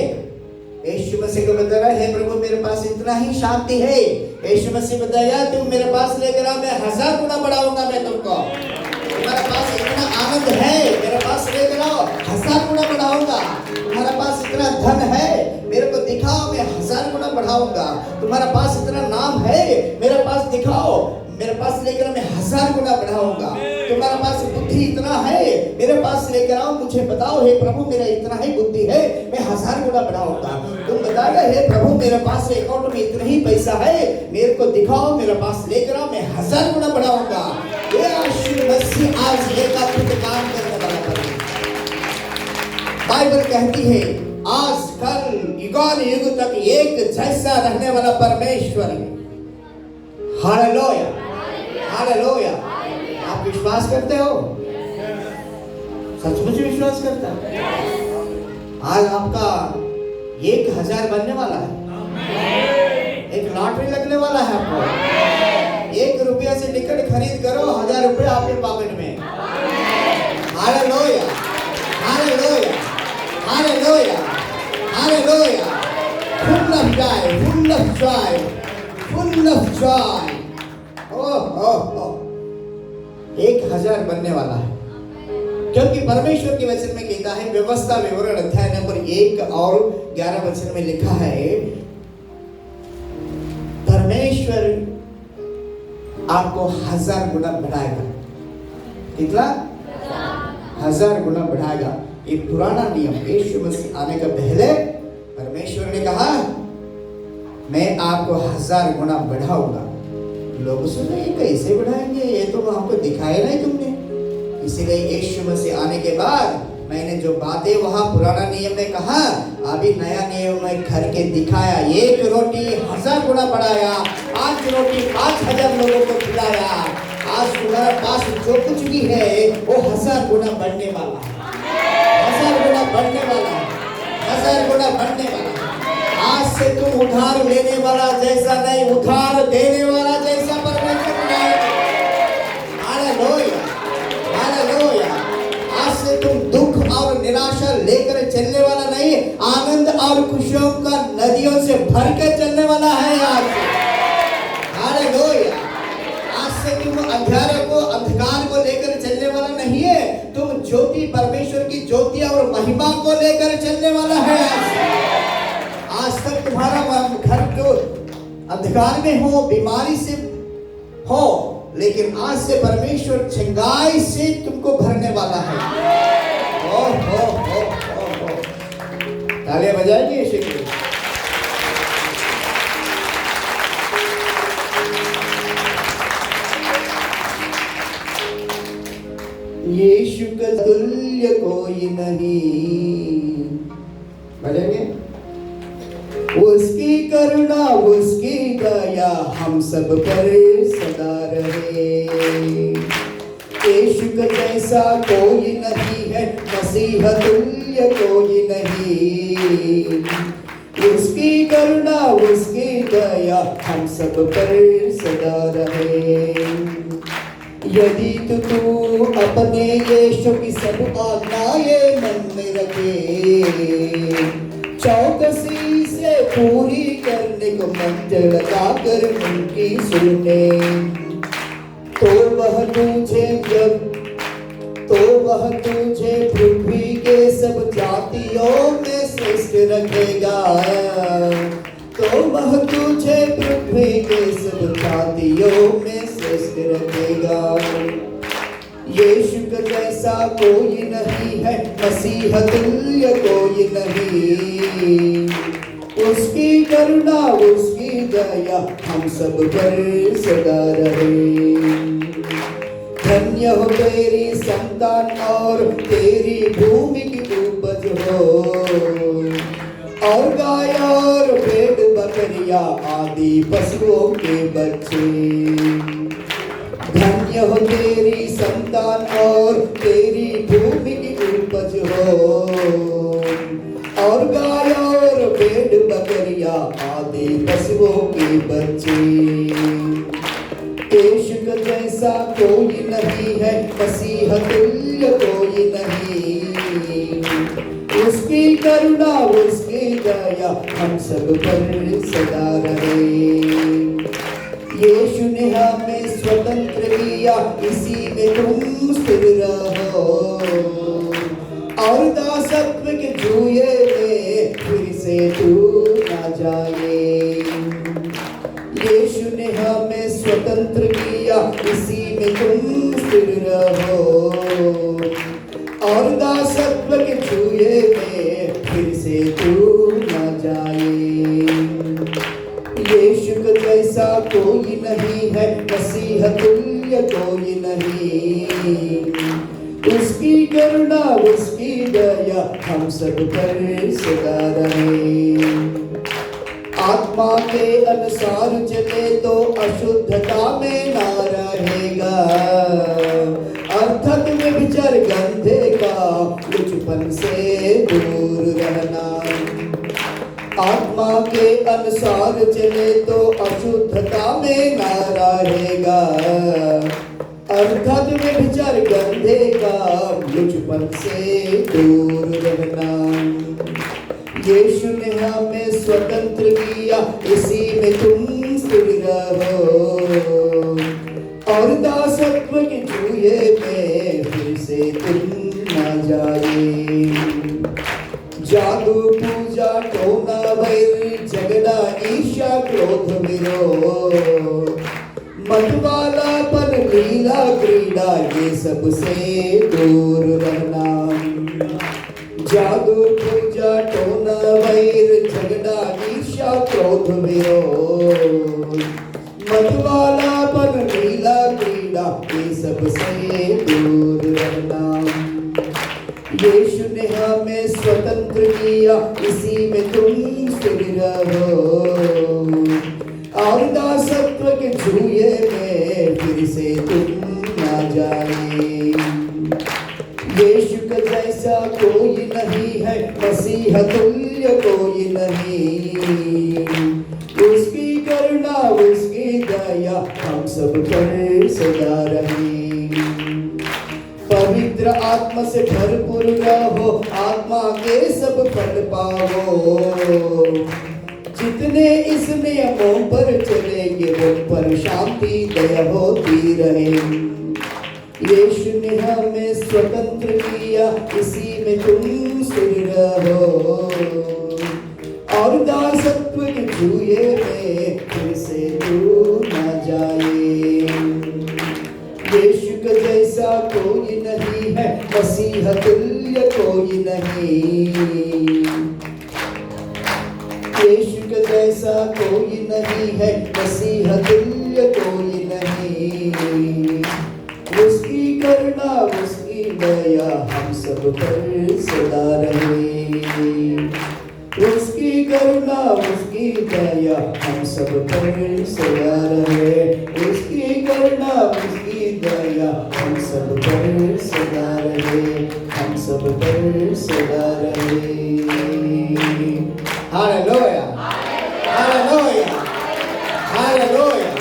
यीशु मसीह को बताया, हे प्रभु मेरे पास इतना ही शांति है। यीशु मसीह बताया, तुम मेरे पास लेकर आओ, मैं 1000 गुना बढ़ाऊंगा मैं तुमको। तुम्हारे पास इतना आनंद है, मेरे पास लेकर आओ, 1000 गुना बढ़ाऊंगा। तुम्हारे पास इतना धन है, मेरे को दिखाओ, मैं 1000 गुना बढ़ाऊंगा। तुम्हारे पास इतना नाम है, मेरे पास दिखाओ, मेरे पास लेकर मैं 1000 गुना बढ़ाऊंगा। तुम्हारे पास बुद्धि इतना है, मेरे पास लेकर आओ, मुझे बताओ, हे प्रभु मेरा इतना ही बुद्धि है, मैं 1000 गुना बढ़ाऊंगा। तुम बताएगा, हे प्रभु मेरे पास अकाउंट में इतना ही पैसा है, मेरे को दिखाओ, मेरे पास लेकर आओ, मैं 1000 गुना बढ़ाऊंगा। ये यीशु मसीह आज एक अद्भुत काम करने वाला है। बाइबल कहती है, आज कल युगान युग तक एक जैसा रहने वाला परमेश्वर है। Hallelujah, hallelujah. आप विश्वास करते हो? सचमुच विश्वास करता है? आज आपका 1000 बनने वाला है। एक लॉटरी लगने वाला है आपको। 1 रुपया से टिकट खरीद of joy, full of joy. Oh 1000 बनने वाला है, क्योंकि परमेश्वर के वचन में कहता है, व्यवस्था विवरण अध्याय नंबर 1 और 11 वचन में लिखा है, परमेश्वर आपको 1000 गुना बढ़ाएगा। कितना? 1000 गुना बढ़ाएगा। ये पुराना नियम, यीशु मसीह आने का पहले परमेश्वर ने कहा, मैं आपको 1000 गुना बढ़ाऊंगा। लोग सोचे ये कैसे बढ़ाएंगे, ये तो हमको दिखाया नहीं तुमने। इसीलिए यीशु मसीह आने के बाद मैंने जो बातें वहां पुराना नियम में कहा, अभी नया नियम में करके दिखाया। 1 रोटी 1000 गुना बढ़ाया, 5 रोटी 5000 लोगों को खिलाया। आज तुम्हारे पास जो कुछ भी है वो 1000 गुना बढ़ने वाला है, 1000 गुना बढ़ने वाला है, 1000 गुना बढ़ने वाला है। आज से तुम उधार लेने वाला जैसा नहीं, उधार देने वाला जैसा परमेश्वर बनाएगा। Hallelujah, hallelujah. आज से तुम दुख और निराशा लेकर चलने वाला नहीं, आनंद और खुशियों का नदियों से भर के चलने वाला है आज से। हालेलुया। आज से तुम अंधकार को लेकर चलने वाला नहीं है, तुम ज्योति, परमेश्वर की ज्योति और महिमा को लेकर चलने वाला है। आज तक तुम्हारा घर जो अंधकार में हो, बीमारी से हो, लेकिन आज से परमेश्वर चंगाई से तुमको भरने वाला है। हो तालियां बजाएंगे यीशु के लिए। यीशु का तुल्य कोई नहीं, बजाएंगे। उसकी करुणा, उसकी दया हम सब पर सदा रहे। यीशु का जैसा कोई नहीं है, मसीह तुल्य कोई नहीं। उसकी करुणा, उसकी दया हम सब पर सदा रहे। यदि तू अपने यीशु की सब आज्ञाएं मन में रखे, चौकसी से पूरी करने को मन लगा कर उनकी सुने, तो वह तुझे पृथ्वी के सब जातियों में श्रेष्ठ रखेगा। तो वह तुझे पृथ्वी के सब जातियों में श्रेष्ठ रखेगा। यीशु का जैसा कोई नहीं है, मसीह तुल्य कोई नहीं। उसकी करुणा, उसकी दया हम सब पर सदा रहे। धन्य हो तेरी संतान और तेरी भूमि की उपज हो, और गाय और भेड़ बकरियां आदि पशुओं के बच्चे। धन्य हो तेरी संतान और तेरी भूमि की उपज हो, और गाय और भेड़ बकरियां आदि पशुओं के बच्चे। यीशु का जैसा कोई नहीं है, मसीह तुल्य कोई नहीं। उसकी करुणा, उसकी दया हम सब पर सदा रहे। यीशु ने हमें स्वतंत्र किया, इसी में तुम स्थिर रहो, और दासत्व के जुए में फिर से तू ना जाए। यीशु ने हमें स्वतंत्र किया, इसी में तुम स्थिर रहो, और दासत्व के जुए में फिर से तू ना जाए। यीशु का जैसा कोई नहीं है, मसीह तुल्य कोई नहीं। उसकी करुणा, उसकी दया हम सब पर सदा रहे। आत्मा के अनुसार चले तो अशुद्धता में ना रहेगा, अर्थात व्यभिचार गंधे का लुचपन से दूर रहना। आत्मा के अनुसार चले तो अशुद्धता में ना रहेगा, अर्थात व्यभिचार गंधे का लुचपन से दूर रहना। यीशु ने हमें स्वतंत्र किया, इसी में तुम स्थिर रहो और दासत्व के जुए में फिर से तुम न जाए। जादू पूजा टोना वैर झगड़ा ईर्ष्या क्रोध विरोध मतवालापन लीला क्रीड़ा ये सबसे दूर रहना। जादू पूजा टोना वैर झगड़ा ईर्ष्या क्रोध विरोध मतवालापन लीला क्रीड़ा ये सबसे दूर रहना। यीशु ने हमें स्वतंत्र किया इसी में तुम स्थिर रहो और दासत्व के जुए में फिर से तुम ना जाए। यीशु का जैसा कोई नहीं है मसीह तुल्य कोई नहीं। उसकी करुणा उसकी दया हम सब पर सदा रहे। पवित्र आत्मा से भरपूर रहो आत्मा के सब फल पाओ। जितने इस नियमों पर चलेंगे उन पर शांति दया होती रहे। यीशु ने हमें स्वतंत्र किया इसी में तुम स्थिर रहो और दासत्व के जुए में फिर से दूर न जाए। यीशु का जैसा कोई नहीं है मसीह तुल्य कोई नहीं। यीशु का जैसा कोई नहीं है मसीह तुल्य कोई नहीं। उसकी करुणा उसकी दया हम सब पर सदा रहे। उसकी करुणा उसकी दया हम सब पर सदा रहे। उसकी करुणा उसकी दया हम सब पर सदा रहे। हम सब पर सदा रहे। Hallelujah hallelujah hallelujah.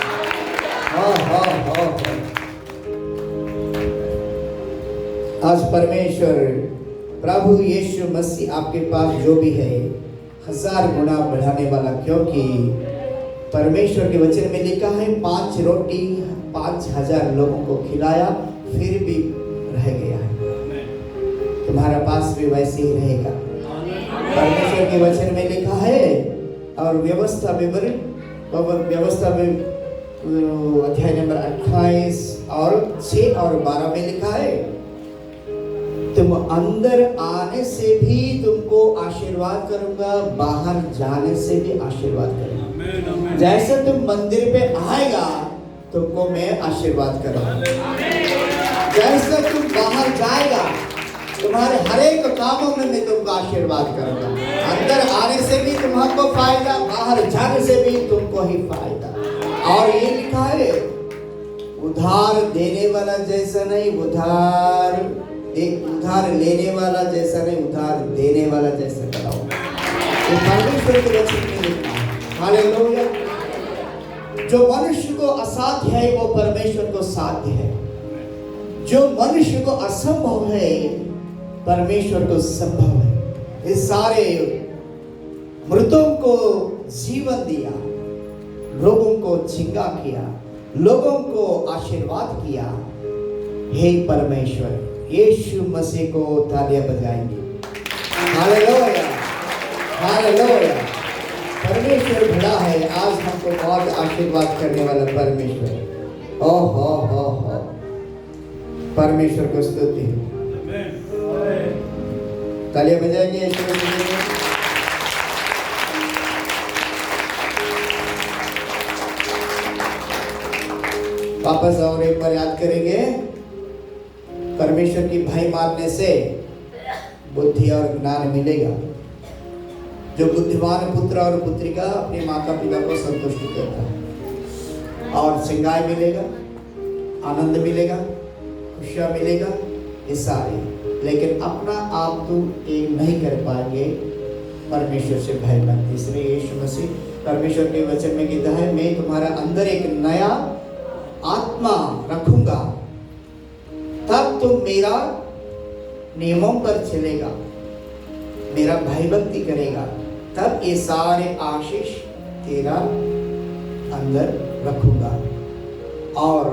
आज परमेश्वर प्रभु यीशु मसीह आपके पास जो भी है 1000 गुना बढ़ाने वाला, क्योंकि परमेश्वर के वचन में लिखा है 5 रोटी 5000 लोगों को खिलाया फिर भी रह गया है। तुम्हारा पास भी वैसे ही रहेगा। परमेश्वर के वचन में लिखा है और व्यवस्था में अध्याय नंबर 28 और 6 और 12 में लिखा है तुम अंदर आने से भी तुमको आशीर्वाद करूंगा, बाहर जाने से भी आशीर्वाद करूंगा। जैसे तुम मंदिर पे आएगा तुमको मैं आशीर्वाद करूंगा। जैसे तुम बाहर जाएगा तुम्हारे हर एक कामों में मैं तुमको आशीर्वाद करूंगा। अंदर आने से भी तुमको फायदा, बाहर जाने से भी तुमको ही फायदा। और ये लिखा है उधार देने वाला जैसा नहीं, उधार लेने वाला जैसा नहीं, उधार देने वाला जैसा कराओ। ये परमेश्वर के वचन में लिखा है। हालेलुया। जो मनुष्य को असाध्य है वो परमेश्वर को साध्य है। जो मनुष्य को असंभव है परमेश्वर को संभव है। इस सारे मृतों को जीवन दिया, लोगों को जिंदा किया, लोगों को आशीर्वाद किया। हे परमेश्वर, यीशु मसीह को तालियां बजाएंगे। Hallelujah hallelujah. परमेश्वर बड़ा है। आज हमको बहुत आशीर्वाद करने वाला परमेश्वर। हो परमेश्वर को स्तुति। तालियां बजाएंगे यीशु मसीह के लिए। वापस और एक बार याद करेंगे। परमेश्वर की भय मानने से बुद्धि और ज्ञान मिलेगा। जो बुद्धिमान पुत्र और पुत्रिका अपने माता पिता को संतुष्ट करता है और श्रृंगार मिलेगा, आनंद मिलेगा, खुशियाँ मिलेगा, ये सारे। लेकिन अपना आप तो एक नहीं कर पाएंगे परमेश्वर से भय मानते। इसलिए यीशु मसीह परमेश्वर के वचन में कहता है मैं तुम्हारा अंदर एक नया आत्मा रखूंगा, तब तुम मेरा नियमों पर चलेगा, मेरा भय भक्ति करेगा, तब ये सारे आशीष तेरा अंदर रखूंगा। और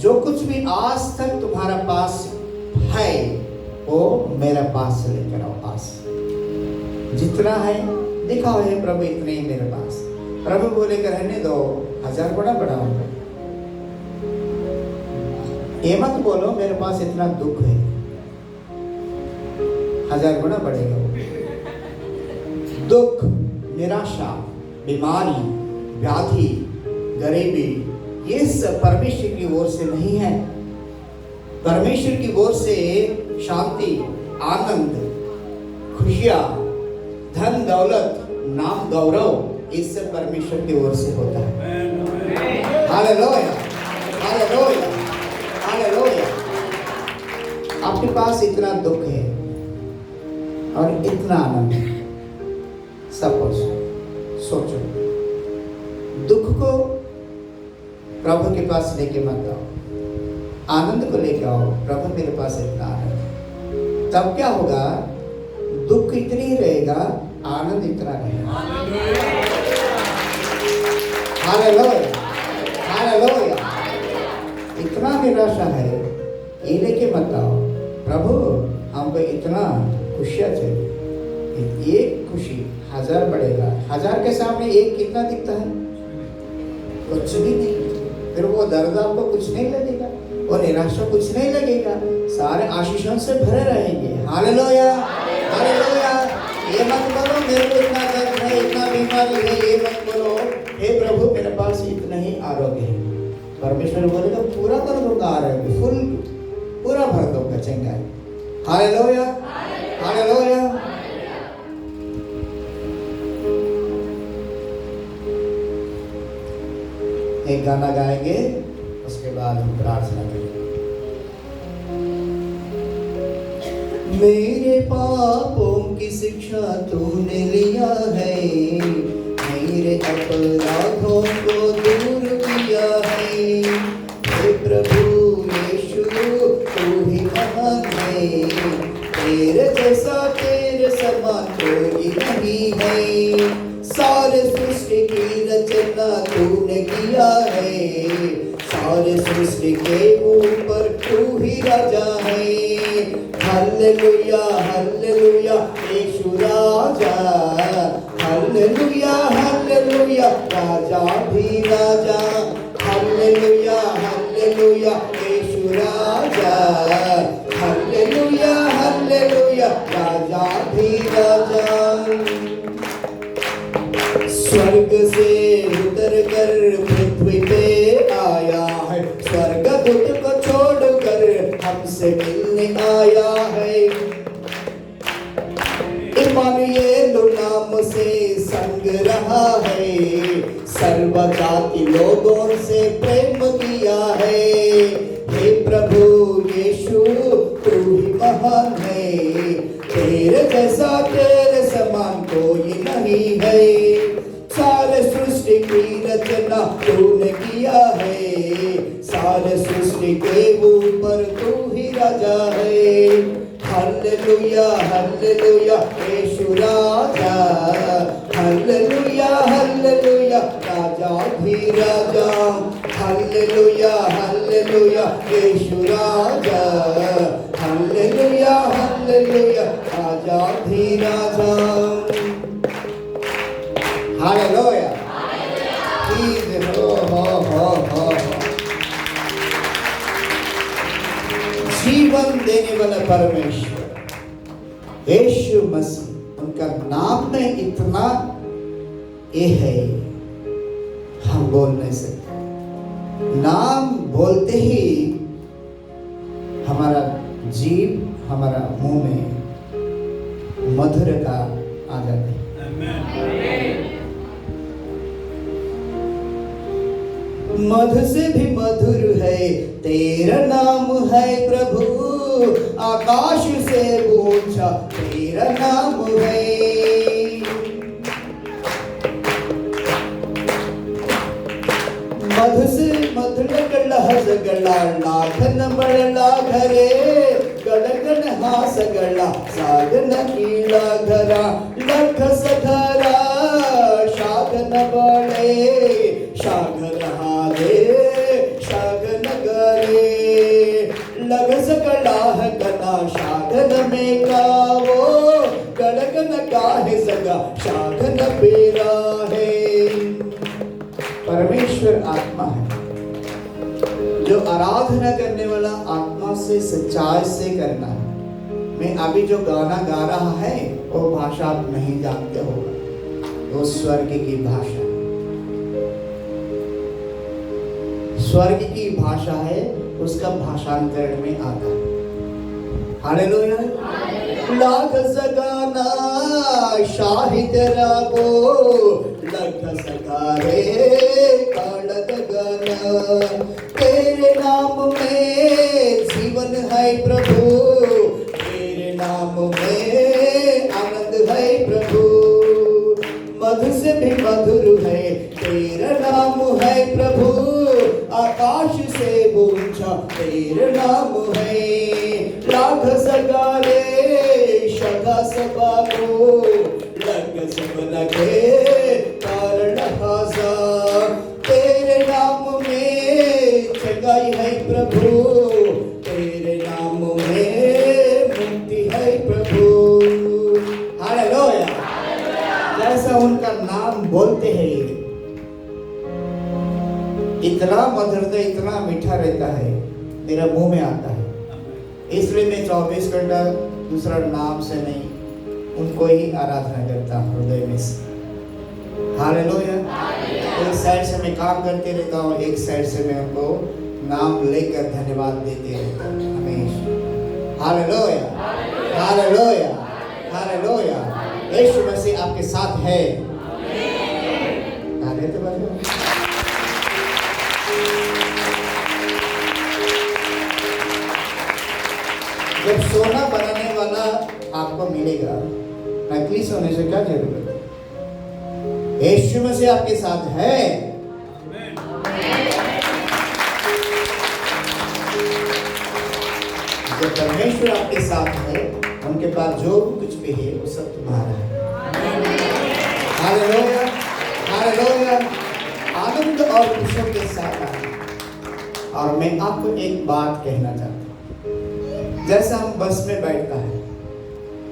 जो कुछ भी आज तक तुम्हारा पास है वो मेरे पास से लेकर आओ। पास जितना है दिखाओ, हे प्रभु इतने ही मेरे पास। प्रभु बोले कर रहने दो, 1000 गुना बढ़ाऊंगा। ये मत बोलो मेरे पास इतना दुख है, 1000 गुना बढ़ेगा वो। दुख, निराशा, बीमारी, व्याधि, गरीबी, ये सब परमेश्वर की ओर से नहीं है। परमेश्वर की ओर से शांति, आनंद, खुशियां, धन दौलत, नाम गौरव, इस सब परमेश्वर की ओर से होता है। Hallelujah, hallelujah, hallelujah. आपके पास इतना दुख है और इतना आनंद है। सपोज सोचो, दुख को प्रभु के पास लेके मत आओ, आनंद को लेके आओ। प्रभु मेरे पास इतना आनंद है। तब क्या होगा? दुख इतनी ही रहेगा, आनंद इतना रहेगा। Hallelujah, hallelujah. इतना निराशा है, ये लेके मत आओ। प्रभु हमको इतना खुशियाँ चाहिए। एक खुशी 1000 बढ़ेगा। 1000 के सामने एक कितना दिखता है? कुछ भी नहीं। फिर वो दर्द आपको कुछ नहीं लगेगा, वो निराशा कुछ नहीं लगेगा, सारे आशीषों से भरे रहेंगे। Hallelujah, hallelujah. ये मत बोलो मेरे को इतना दर्द है, इतना बीमारी है, ये मत बोलो। हे प्रभु मेरे पास इतना ही आरोग्य है। परमेश्वर बोलेगा पूरा कर दूंगा आरोग्य, फुल पूरा भर दूंगा चंगाई। Hallelujah, hallelujah. एक गाना गाएंगे, उसके बाद हम प्रार्थना करेंगे। मेरे पापों की शिक्षा तूने लिया है, मेरे अपराधों को दूर किया है। हे प्रभु यीशु तू ही महान है, तेरे जैसा तेरे समान कोई नहीं है। सारे सृष्टि की रचना तूने किया है, सारे सृष्टि के ऊपर तू ही राजा है। हालेलुया, हालेलुया यीशु राजा, हालेलुया, हालेलुया राजा भी राजा। हालेलुया, हालेलुया यीशु राजा, हालेलुया, हालेलुया राजा भी राजा। स्वर्ग से उतर कर पृथ्वी पे आया है, स्वर्गदूत को छोड़कर हमसे मिलने आया है। इमानुएल नाम से संग रहा है, सर्वजाति लोगों से प्रेम किया है। हे प्रभु यीशु तू ही महान है, तेरे जैसा तेरे समान कोई नहीं है। सारे सृष्टि की रचना तूने किया है, सारे सृष्टि के ऊपर तू ही राजा है। हालेलुया, हालेलुया यीशु राजा, हालेलुया, हालेलुया राजा भी राजा। हालेलुया, हालेलुया यीशु राजा, हालेलुया, हालेलुया राजा भी राजा। हालेलुया, हो। जीवन देने वाला परमेश्वर यीशु मसीह, उनका नाम में इतना ये है, हम बोल नहीं सकते। नाम बोलते ही हमारा जीव, हमारा मुंह में मधुरता आ जाती है। मधु से भी मधुर है तेरा नाम है प्रभु, आकाश से ऊंचा तेरा नाम है। मधु से मधुर गला गला लाखन बड़ला घरे, गड़गड़ हास गला सागन कीला घरा, लख सधरा शागन बड़े शाग आत्मा है। जो आराधना करने वाला आत्मा से सच्चाई से करना है। मैं अभी जो गाना गा रहा है वो भाषा आप नहीं जानते होगा, वो स्वर्ग की भाषा, स्वर्ग की भाषा है, उसका भाषांतरण में आता है। हालेलुया। लाख सगाना शाहिद रागो लख सगारे कालद गाना, तेरे नाम में जीवन है प्रभु, तेरे नाम में आनंद है प्रभु, मधु से भी मधुर है तेरा नाम है प्रभु, आकाश से ऊंचा तेरा नाम है, लाख सगारे शगा सबागो लग सब लगे कारण हासा, तेरे नाम में जगाई है प्रभु, तेरे नाम में मुक्ति है प्रभु। हालेलुया। जैसा उनका नाम बोलते हैं इतना मधुर, इतना मीठा रहता है, मेरा मुंह में आता है। इसलिए मैं 24 घंटा दूसरा नाम से नहीं, उनको ही आराधना करता हूँ हृदय में से। हालेलुया। एक साइड से मैं काम करते रहता हूँ, एक साइड से मैं उनको नाम लेकर धन्यवाद देते रहता हूँ हमेशा। हालेलुया, हालेलुया, हालेलुया। यीशु मसीह आपके साथ है। जब सोना बनाने वाला आपको मिलेगा, नकली सोने से क्या जरूरत है? यीशु मसीह आपके साथ है। जब परमेश्वर आपके साथ है, उनके पास जो कुछ भी है वो सब तुम्हारा है। Hallelujah, hallelujah. आनंद और खुशी के साथ आए। और मैं आपको एक बात कहना चाहता हूँ, जैसा हम बस में बैठता है,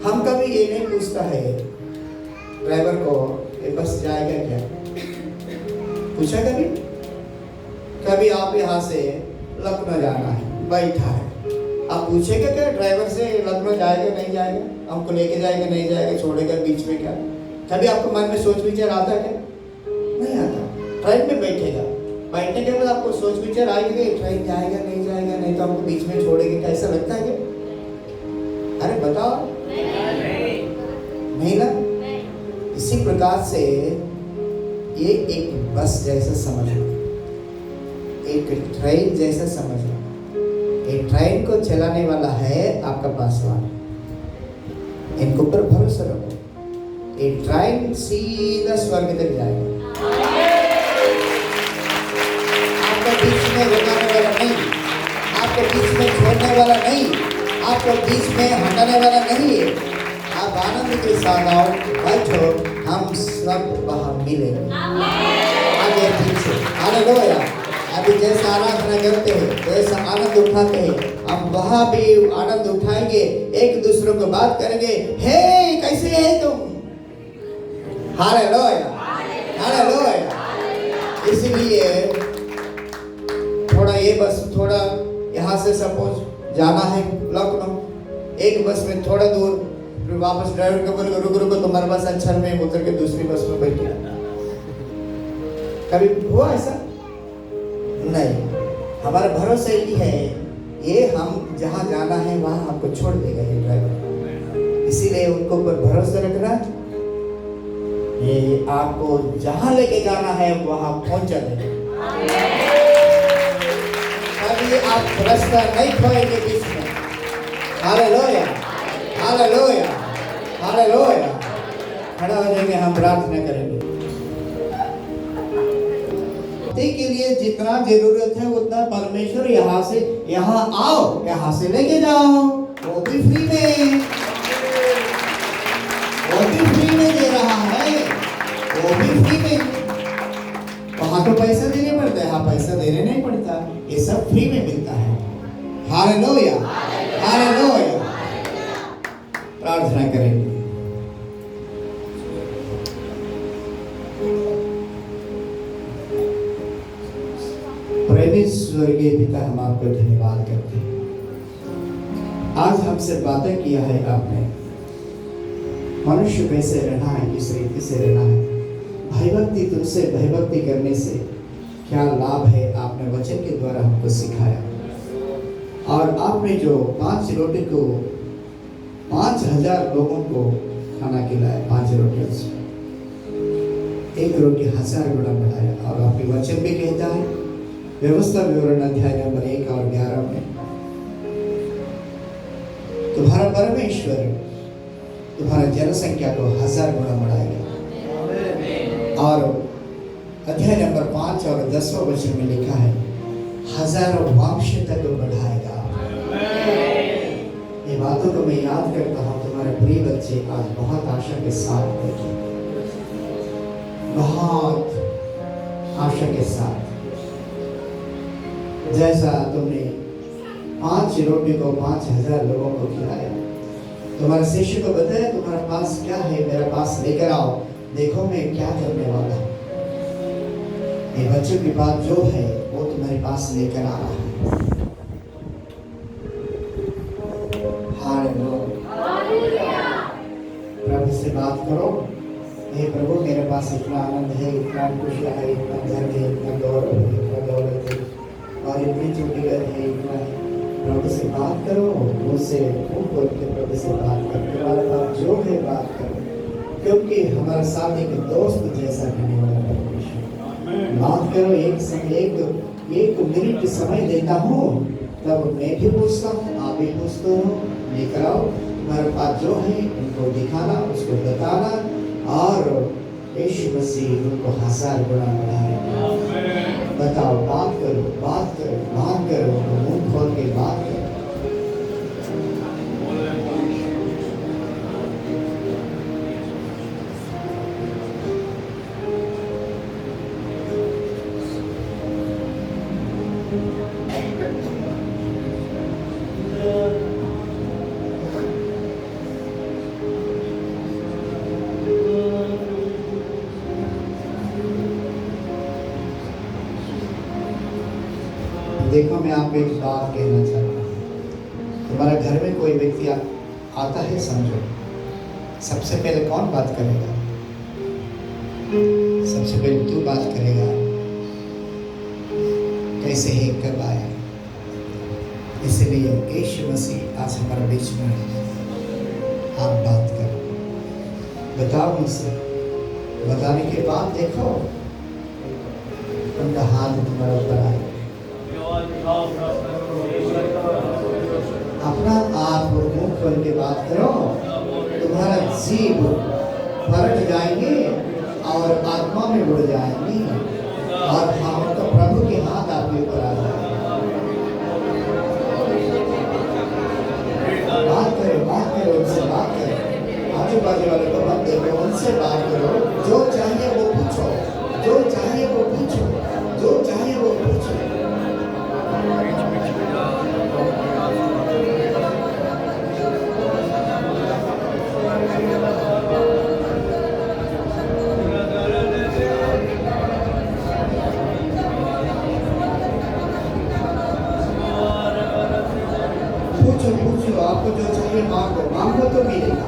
हम कभी ये नहीं पूछता है ड्राइवर को ये बस जाएगा क्या, पूछा कभी? कभी आप यहाँ से लखनऊ जाना है, बैठा है, आप पूछेगा क्या ड्राइवर से लखनऊ जाएगा नहीं जाएगा, हमको लेके जाएगा नहीं जाएगा, छोड़ेगा बीच में क्या? कभी आपको मन में सोच विचार आता है क्या? नहीं आता। ट्रेन में बैठेगा, बैठने के बाद आपको सोच विचार आएगा ट्रेन जाएगा नहीं जाएगा, नहीं तो हमको बीच में छोड़ेगा, कैसा लगता है क्या? अरे बताओ, नहीं ना? इसी प्रकार से ये एक बस जैसा समझ लो, एक ट्रेन जैसा समझ लो। ये ट्रेन को चलाने वाला है आपका पासवान, इनको ऊपर भरोसा रखो। ये ट्रेन सीधा स्वर्ग तक जाएगा, आपको बीच में रुकाने वाला नहीं, आपको बीच में छोड़ने वाला नहीं, आपको बीच में हटाने वाला नहीं है। आप आनंद के साथ आओ, बैठो, हम सब वहाँ मिलेंगे आगे पीछे। हालेलुया। अभी जैसा आराधना करते हैं, जैसा आनंद उठाते हैं, हम वहाँ भी आनंद उठाएंगे, एक दूसरे को बात करेंगे, हे कैसे है तुम? Hallelujah, hallelujah. इसलिए थोड़ा ये बस थोड़ा यहाँ से सपोज जाना है लखनऊ, एक बस में थोड़ा दूर, फिर वापस ड्राइवर को बोलेगा रुको रुको तुम्हारे बस अच्छा में उतर के दूसरी बस में बैठे। कभी हुआ ऐसा? नहीं। हमारा भरोसा यही है, ये हम जहाँ जाना है वहाँ आपको छोड़ देगा ये ड्राइवर। इसीलिए उनको ऊपर भरोसा रखना, ये आपको जहाँ लेके जाना है वहाँ पहुँचा देगा। कभी आप रास्ता नहीं खोएंगे बीच में। Hallelujah, hallelujah, hallelujah. खड़ा हो जाएंगे, हम प्रार्थना करेंगे। के लिए जितना जरूरत है उतना परमेश्वर यहाँ से यहाँ आओ, यहाँ से लेके जाओ, वो भी फ्री में, वो भी फ्री में दे रहा है, वो भी फ्री में। वहाँ तो पैसा देने पड़ता है, यहाँ पैसा देने नहीं पड़ता, ये सब फ्री में मिलता है। Hallelujah, hallelujah. प्रार्थना करेंगे। स्वर्गीय पिता, हम आपको धन्यवाद करते हैं। आज हमसे बातें किया है आपने, मनुष्य कैसे रहना है, किस रीति से रहना है, भयभक्ति, तुमसे भयभक्ति करने से क्या लाभ है, आपने वचन के द्वारा हमको सिखाया। और आपने जो 5 रोटी को 5000 लोगों को खाना खिलाया, 5 रोटियों से 1 रोटी 1000 गुना बढ़ाया। और आपके वचन भी कहता है, व्यवस्था विवरण अध्याय नंबर 1 और 11 में, तुम्हारा परमेश्वर तुम्हारा जनसंख्या को 1000 गुना बढ़ाएगा। और अध्याय नंबर 5 और 10वां वचन में लिखा है, हजारों वंश तक बढ़ाएगा। ये बातों को मैं याद करता हूँ। तुम्हारे प्रिय बच्चे आज बहुत आशा के साथ बैठे, बहुत आशा के साथ, जैसा तुमने 5 रोटी को 5000 लोगों को खिलाया, तुम्हारे शिष्य को बताया तुम्हारे पास क्या है, मेरे पास लेकर आओ, देखो मैं क्या करने वाला हूँ। ये बच्चों की बात जो है वो तुम्हारे पास लेकर आ रहा है। प्रभु से बात करो, हे प्रभु मेरे पास इतना आनंद है, इतना खुशियाँ है, इतना घर है, इतना गौरव है, इतना दौलत है, और इतनी छोटी घर है, इतना है। प्रभु से बात करो, मुझसे मुंह खोल के प्रभु से बात करो, तुम्हारे पास जो है बात करो, क्योंकि हमारे साथ एक दोस्त जैसा रहने वाला परमेश्वर। बात करो, एक मिनट समय देता हूँ, तब मैं भी पूछता हूँ, आप भी पूछते हो, लेकर आओ, तुम्हारे पास जो है उनको दिखाना, उसको बताना, और यीशु मसीह उनको 1000 गुना बढ़ाएगा। बताओ, बात करो, बात करो, बात करो, मुंह खोल के बात करो। देखो, मैं आपको एक बात कहना चाहता हूँ। तुम्हारे घर में कोई व्यक्ति आता है, समझो, सबसे पहले कौन बात करेगा? सबसे पहले तू बात करेगा, कैसे है, कब आया। इसलिए यीशु मसीह आज हमारे बीच में, आप बात करो, बताओ मुझसे। बताने के बाद देखो उनका हाथ तुम्हारे ऊपर आए। अपना आप मुंह खोल के बात करो, तुम्हारा जीव फरक जाएंगे और आत्मा में उड़ जाएंगे, और हम तो प्रभु के हाथ आपके ऊपर आ जाएंगे। बात करो, उनसे बात करो, आजू बाजू वाले को मत देखो, उनसे बात करो। जो चाहिए वो पूछो, जो चाहिए वो पूछो, जो चाहिए वो पूछो। पूछो, आपको जो चाहिए मांगो, मांगो तो मिलेगा,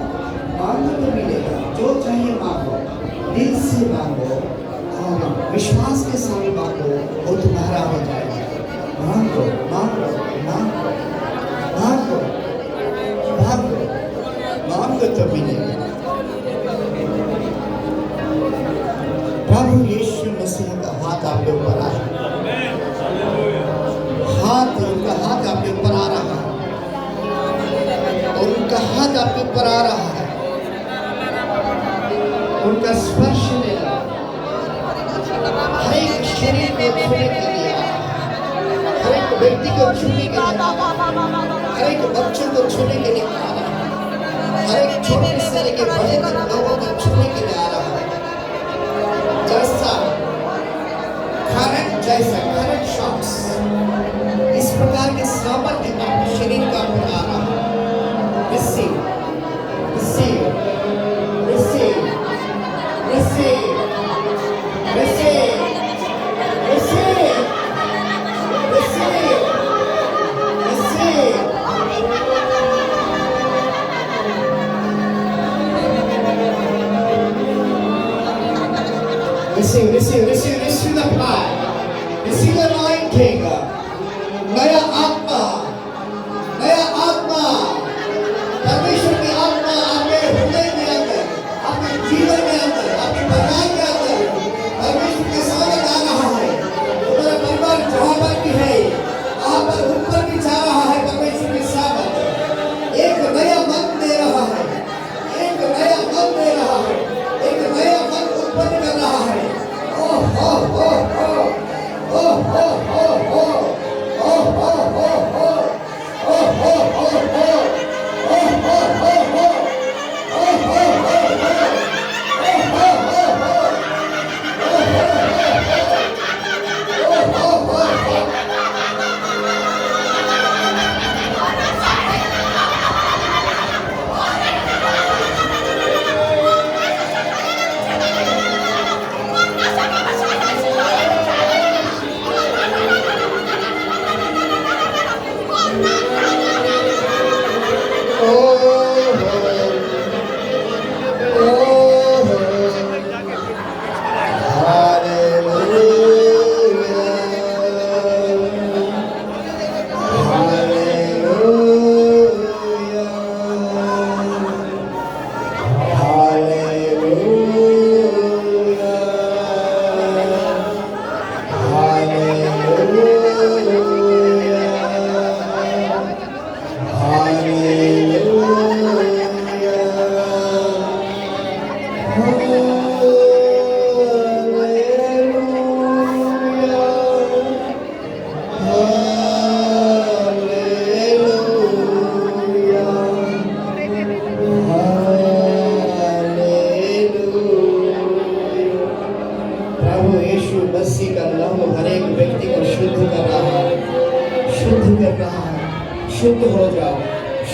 मांगो तो मिलेगा। जो चाहिए मांगो, दिल से मांगो और विश्वास के साथ मांगो, वो तुम्हारा हो जाएगा। मांगो, मांगो, मांगो, मांगो, मांगो, मांगो तो मिलेगा। प्रभु यीशु मसीह का हाथ आपके ऊपर आया, उनका हाथ आपके ऊपर आ रहा है, उनका हाथ आपके ऊपर आ रहा है, उनका स्पर्श लेना, हर एक शरीर को छूने के लिए, हर एक व्यक्ति को छूने के लिए, हर एक बच्चों को छूने के लिए आ रहा है, हर एक छोटे से लेकर बड़े तक लोगों को छूने के लिए आ रहा है। जैसा करंट शॉक्स, इस प्रकार के सामर्थ्य आपके शरीर का ऊपर आ रहा है। Receive, receive, receive, receive, receive, receive, receive, receive the fire. Receive the anointing. नया आत्मा परमेश्वर की आत्मा आपके हृदय में अंदर, आपके जीवन में अंदर, आपके परिवार के अंदर परमेश्वर के स्वागत आ रहा है। तुम्हारा परिवार जहाँ पर भी है, वहाँ पर ऊपर भी जा रहा है परमेश्वर के स्वागत। एक नया मन दे रहा है, एक नया मन दे रहा है, एक नया मन उत्पन्न कर रहा है। ओह ओह ओह ओह ओह ओह ओह ओह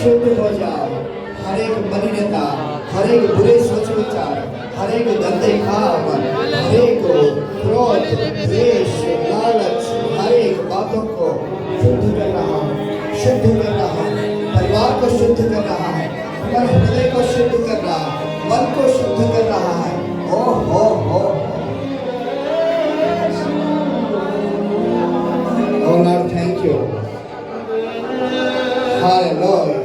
शुद्ध हो जाओ। हर एक मलिनता, हर एक बुरे सोच विचार, हर एक गंदे काम, हर एक क्रोध, द्वेष, लालच, हर एक बातों को शुद्ध कर रहा है, परिवार को शुद्ध कर रहा है, हमारे हृदय को शुद्ध कर रहा है, मन को शुद्ध कर रहा है। ओह हो Oh Lord, thank you. Hallelujah.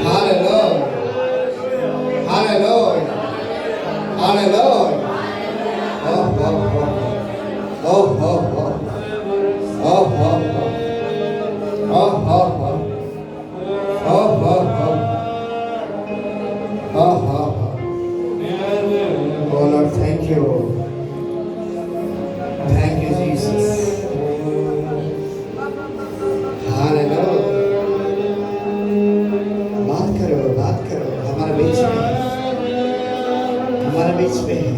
Hallelujah. Hallelujah. Hallelujah. Oh, oh, oh. Oh, oh, oh. Oh, oh, oh. Oh, oh, oh. Oh, oh, oh. Oh, oh, oh. Oh Lord, thank you. Thank you, Jesus. Hallelujah. बात करो, हमारे बीच में है,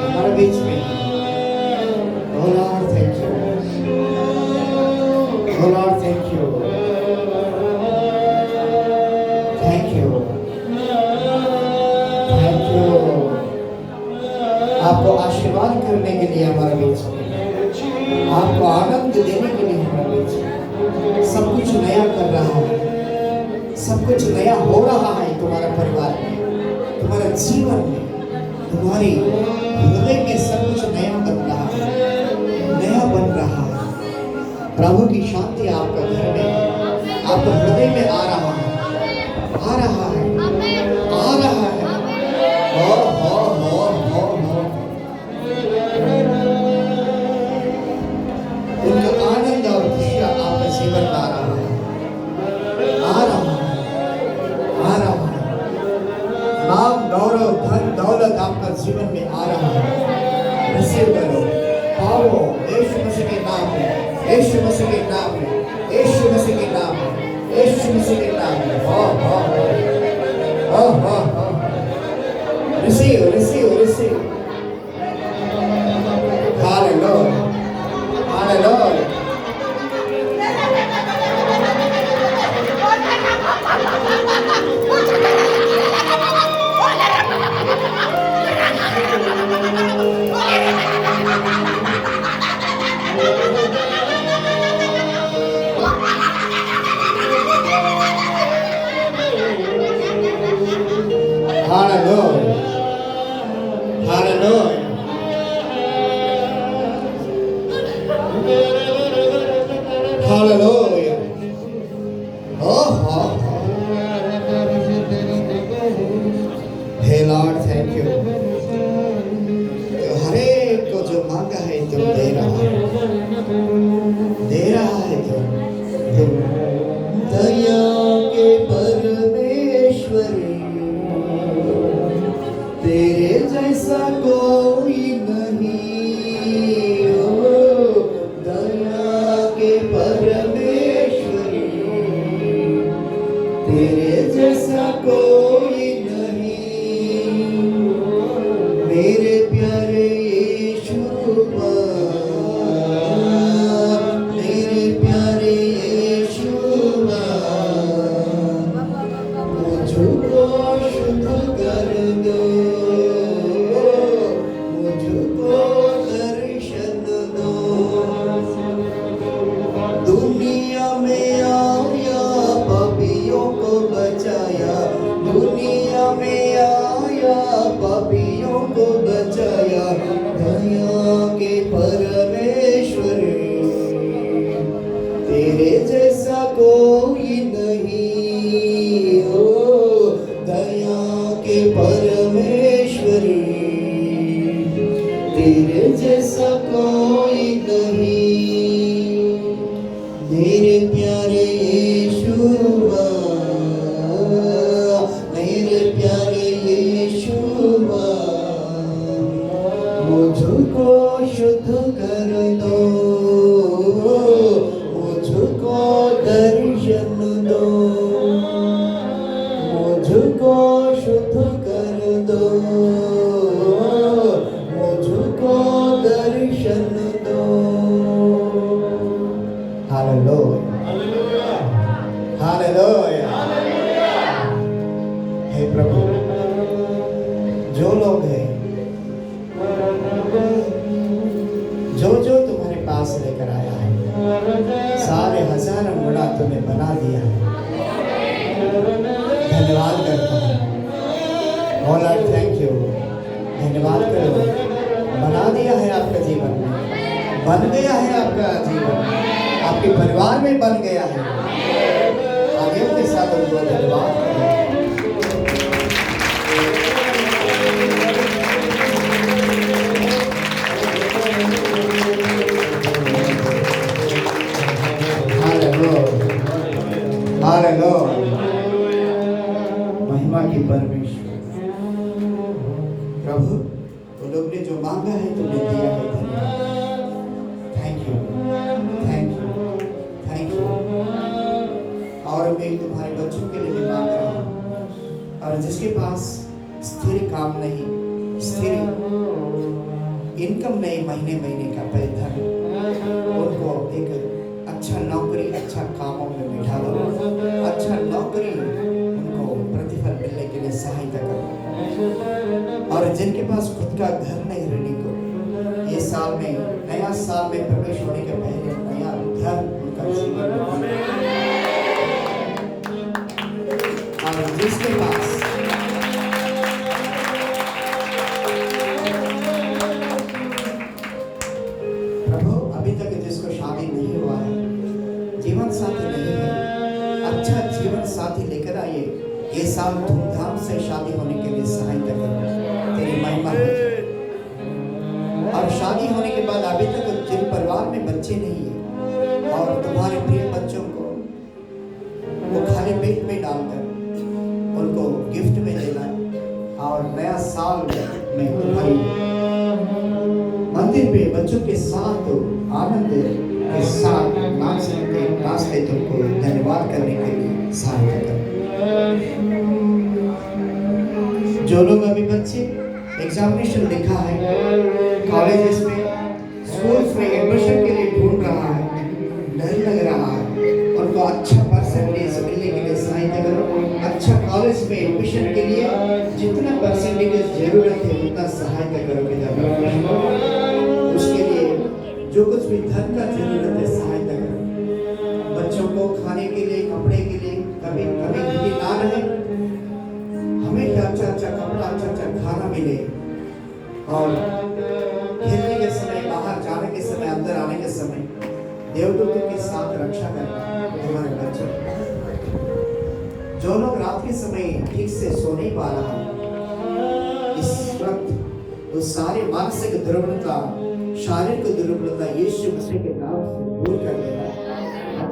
हमारे बीच में है। Oh Lord, thank you. Oh Lord, thank you. Thank you. Thank you. आपको आशीर्वाद करने के लिए हमारे बीच में, आपको आनंद देने के लिए हमारे बीच में, सब कुछ नया कर रहा है, सब कुछ नया हो रहा है तुम्हारा परिवार में, तुम्हारा जीवन में, तुम्हारी हृदय में सब कुछ नया बन रहा है, नया बन रहा है। प्रभु की शांति आपका घर में, आपके हृदय में आ रहा है, आ रहा है, आ रहा है। हो उनका आनंद और खुशियाँ आपका जीवन में आ रहा है, आ रहा है। नाम, गौरव, धन, दौलत आपका जीवन में आ रहा है। रिसीव करो, पाओ, यीशु मसीह के नाम में, यीशु मसीह के नाम में, यीशु मसीह के नाम में, यीशु मसीह के नाम में। Receive. Hallelujah. Hallelujah. Hallelujah. है। दया के परमेश्वरी, तेरे जैसा कोई नहीं हो। दया के परमेश्वरी, तेरे जैसा कोई नहीं। मेरे प्यारे यीशु, मेरे प्यारे यीशु, मुझको शुद्ध कर दो, मुझको दर्शन दो। दुनिया में आया पापियों को बचाया, दुनिया में आया पापियों को बचाया। दया के परमेश्वरी, तेरे जैसा कोई नहीं हो। दया के परमेश्वरी, तेरे जैसा कोई नहीं। मेरे प्यारे यीशु, मेरे प्यारे यीशु, मुझको शुद्ध कर दो, मुझको दर्शन दो, मुझको शुद्ध कर दो, मुझको दर्शन दो। Hallelujah, hallelujah. हे प्रभु, जो लोग हैं, जो तुम्हारे पास लेकर आया है, सारे हजारों गुणा तुम्हें बना दिया है। धन्यवाद करता हूँ। All I thank you। धन्यवाद करो, बना दिया है आपका जीवन में, बन गया है आपका जीवन, आपके परिवार में बन गया है। आगे के साथ उनको धन्यवाद करो। महिमा की परमेश्वर प्रभु, वो लोग ने जो मांगा है तुमने दिया है। Thank you, thank you, thank you. और मैं तुम्हारे बच्चों के लिए भी मांग रहा हूँ, और जिसके पास स्थिर काम नहीं, स्थिर इनकम नहीं, महीने महीने का पैसा, उनको एक अच्छा नौकरी, अच्छा कामों में बिठा दो, अच्छा नौकरी उनको प्रतिफल मिलने के लिए सहायता करो। और जिनके पास खुद का घर नहीं रहने को, ये साल में, नया साल में प्रवेश होने के पहले नया घर उनका जीवन में। और जिसके पास प्रभु अभी तक जिसको शादी नहीं हुआ है, जीवन साथी नहीं है, अच्छा जीवन साथी लेकर आइए। ये साल धूमधाम से शादी होने के लिए सहायता करो, तेरी महिमा हो जाए। और शादी होने के बाद अभी तक जिन परिवार में बच्चे नहीं है, और तुम्हारे प्रिय बच्चों को वो खाली पेट में डालकर उनको गिफ्ट में देना है। और नया साल में तुम्हारी मंदिर पे बच्चों के साथ आनंद के साथ नाचते तुमको धन्यवाद करने के लिए सहायता करो। जो लोग अभी बच्चे एग्जामिनेशन लिखा है, कॉलेजेस में, स्कूल्स में एडमिशन के लिए ढूंढ रहा है, डर लग रहा है, उनको अच्छा परसेंटेज मिलने के लिए सहायता करो। अच्छा कॉलेज में एडमिशन के लिए जितना परसेंटेज जरूरत है उतना सहायता करो पिता। उसके लिए जो कुछ भी धन का जरूरत है सहायता करो। बच्चों को खाने के लिए, कपड़े के लिए, कभी कभी ना रहे, हमें अच्छा अच्छा कपड़ा, अच्छा अच्छा खाना मिले। और खेलने के समय, बाहर जाने के समय, अंदर आने के समय देवदूतों के साथ रक्षा करना तुम्हारे बच्चों। जो लोग रात के समय ठीक से सो नहीं पा रहा, इस वक्त वो सारे मानसिक दुर्बलता, शारीरिक दुर्बलता यीशु मसीह के नाम से दूर कर देना।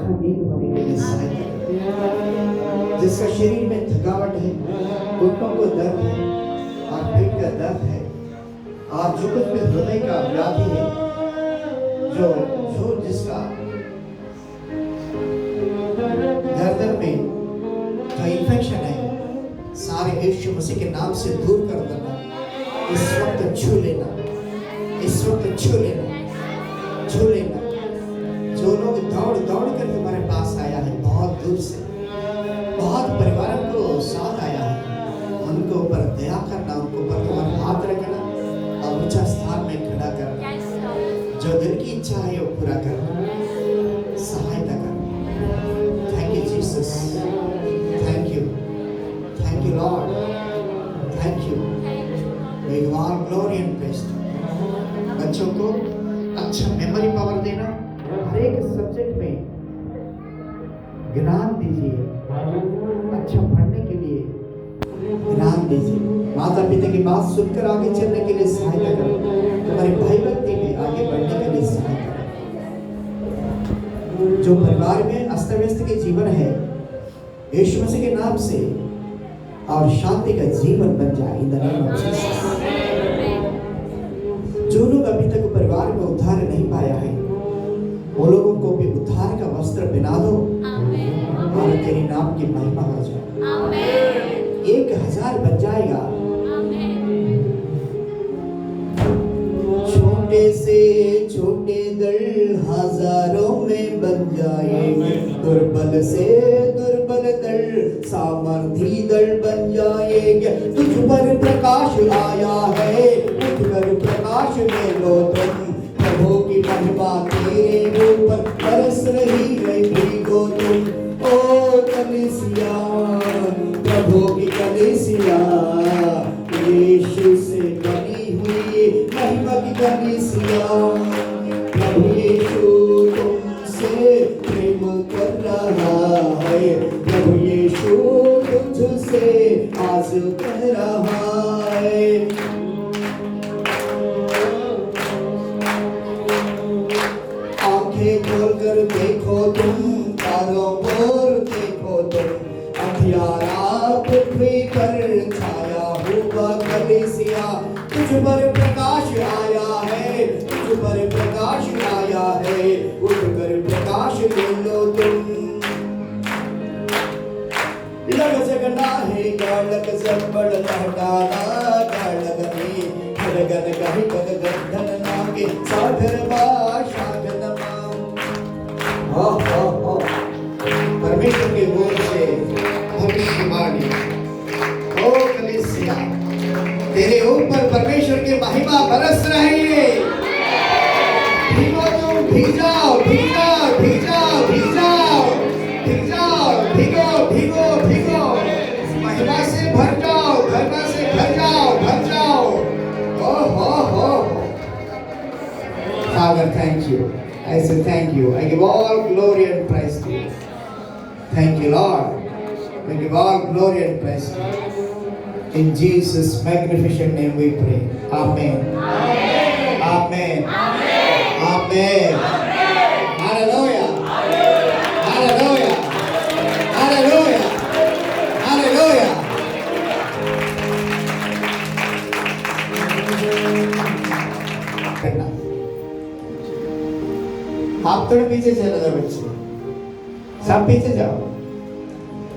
अच्छा नींद होने के लिए सहायता करें। जिसका शरीर में थकावट है, घुटनों को दर्द है और पेट का दर्द है और जो कुछ भी हृदय का व्याधि है, जो जिसका गर्दन में जो इन्फेक्शन है, सारे यीशु मसीह के नाम से दूर कर देना। इस वक्त छू लेना, इस वक्त छू लेना, छू लेना। जो लोग दौड़ दौड़ कर तुम्हारे पास आया है, बहुत दूर से, बहुत परिवारों को साथ आया है, उनको ऊपर दया करना, उनको ऊपर तुम्हारा हाथ रखना और ऊंचा स्थान में खड़ा करना। जो दिल की इच्छा है वो पूरा करना, सहायता करना। Thank you Jesus, thank you Lord, thank you. We give all glory and praise. बच्चों को अच्छा मेमोरी पावर देना, हर एक सब्जेक्ट में ज्ञान दीजिए, अच्छा पढ़ने के लिए ज्ञान दीजिए। माता पिता की बात सुनकर आगे चलने के लिए सहायता करो, तुम्हारी भाई भक्ति में आगे बढ़ने के लिए सहायता करो। जो परिवार में अस्त व्यस्त के जीवन है, यीशु मसीह के नाम से और शांति का जीवन बन जाए in the name of Jesus. जो लोग अभी तक परिवार में उद्धार नहीं पाया है, वो लोगों को भी उद्धार का वस्त्र पहना दो और तेरे नाम की महिमा हो जाए। 1000 बन जाएगा। छोटे से छोटे दल हजारों में बन जाएंगे, दुर्बल से दुर्बल दल सामर्थी दल बन जाएंगे। तुझ पर प्रकाश आया है, तुझ पर प्रकाश में लो तुम, प्रभु की महिमा तेरे ऊपर बरस रही है, भीगो तुम। ओ कलीसिया, प्रभु की कलीसिया, यीशु से बनी हुई महिमा की कलीसिया, प्रभु यीशु तुमसे प्रेम कर रहा है, प्रभु यीशु तुझसे आज कह रहा है। आंखें खोलकर देखो तुम, चारों ओर देखो तुम, अंधियारा पृथ्वी पर छाया हुआ कलीसिया, तुझ पर प्रकाश आया है, तुझ पर प्रकाश आया है, उठकर प्रकाश ले लो तुम। लग जगना है गालक सब बड़ लहटाना, गालक में खड़गन कहीं कद गंधन नागे सागर बाशागन मां। हो परमेश्वर के बोल से भविष्यवाणी। ओ कलीसिया, तेरे ऊपर परमेश्वर की महिमा बरस रही है। भीगो तुम, भीग जाओ, भीग जाओ, भीग जाओ, भीग जाओ, भीग जाओ, भीगो भीगो भीगो, महिमा से भर जाओ, महिमा से भर जाओ, भर जाओ। ओ हो Father, thank you. I say thank you. I give all glory and praise to you. Thank you, Lord. We give all glory and praise to you. In Jesus' magnificent name we pray. Amen. Amen. Amen. Amen. Hallelujah. Hallelujah. Hallelujah. Hallelujah. करना। आप थोड़े पीछे चले जाओ बच्चे, सब पीछे जाओ,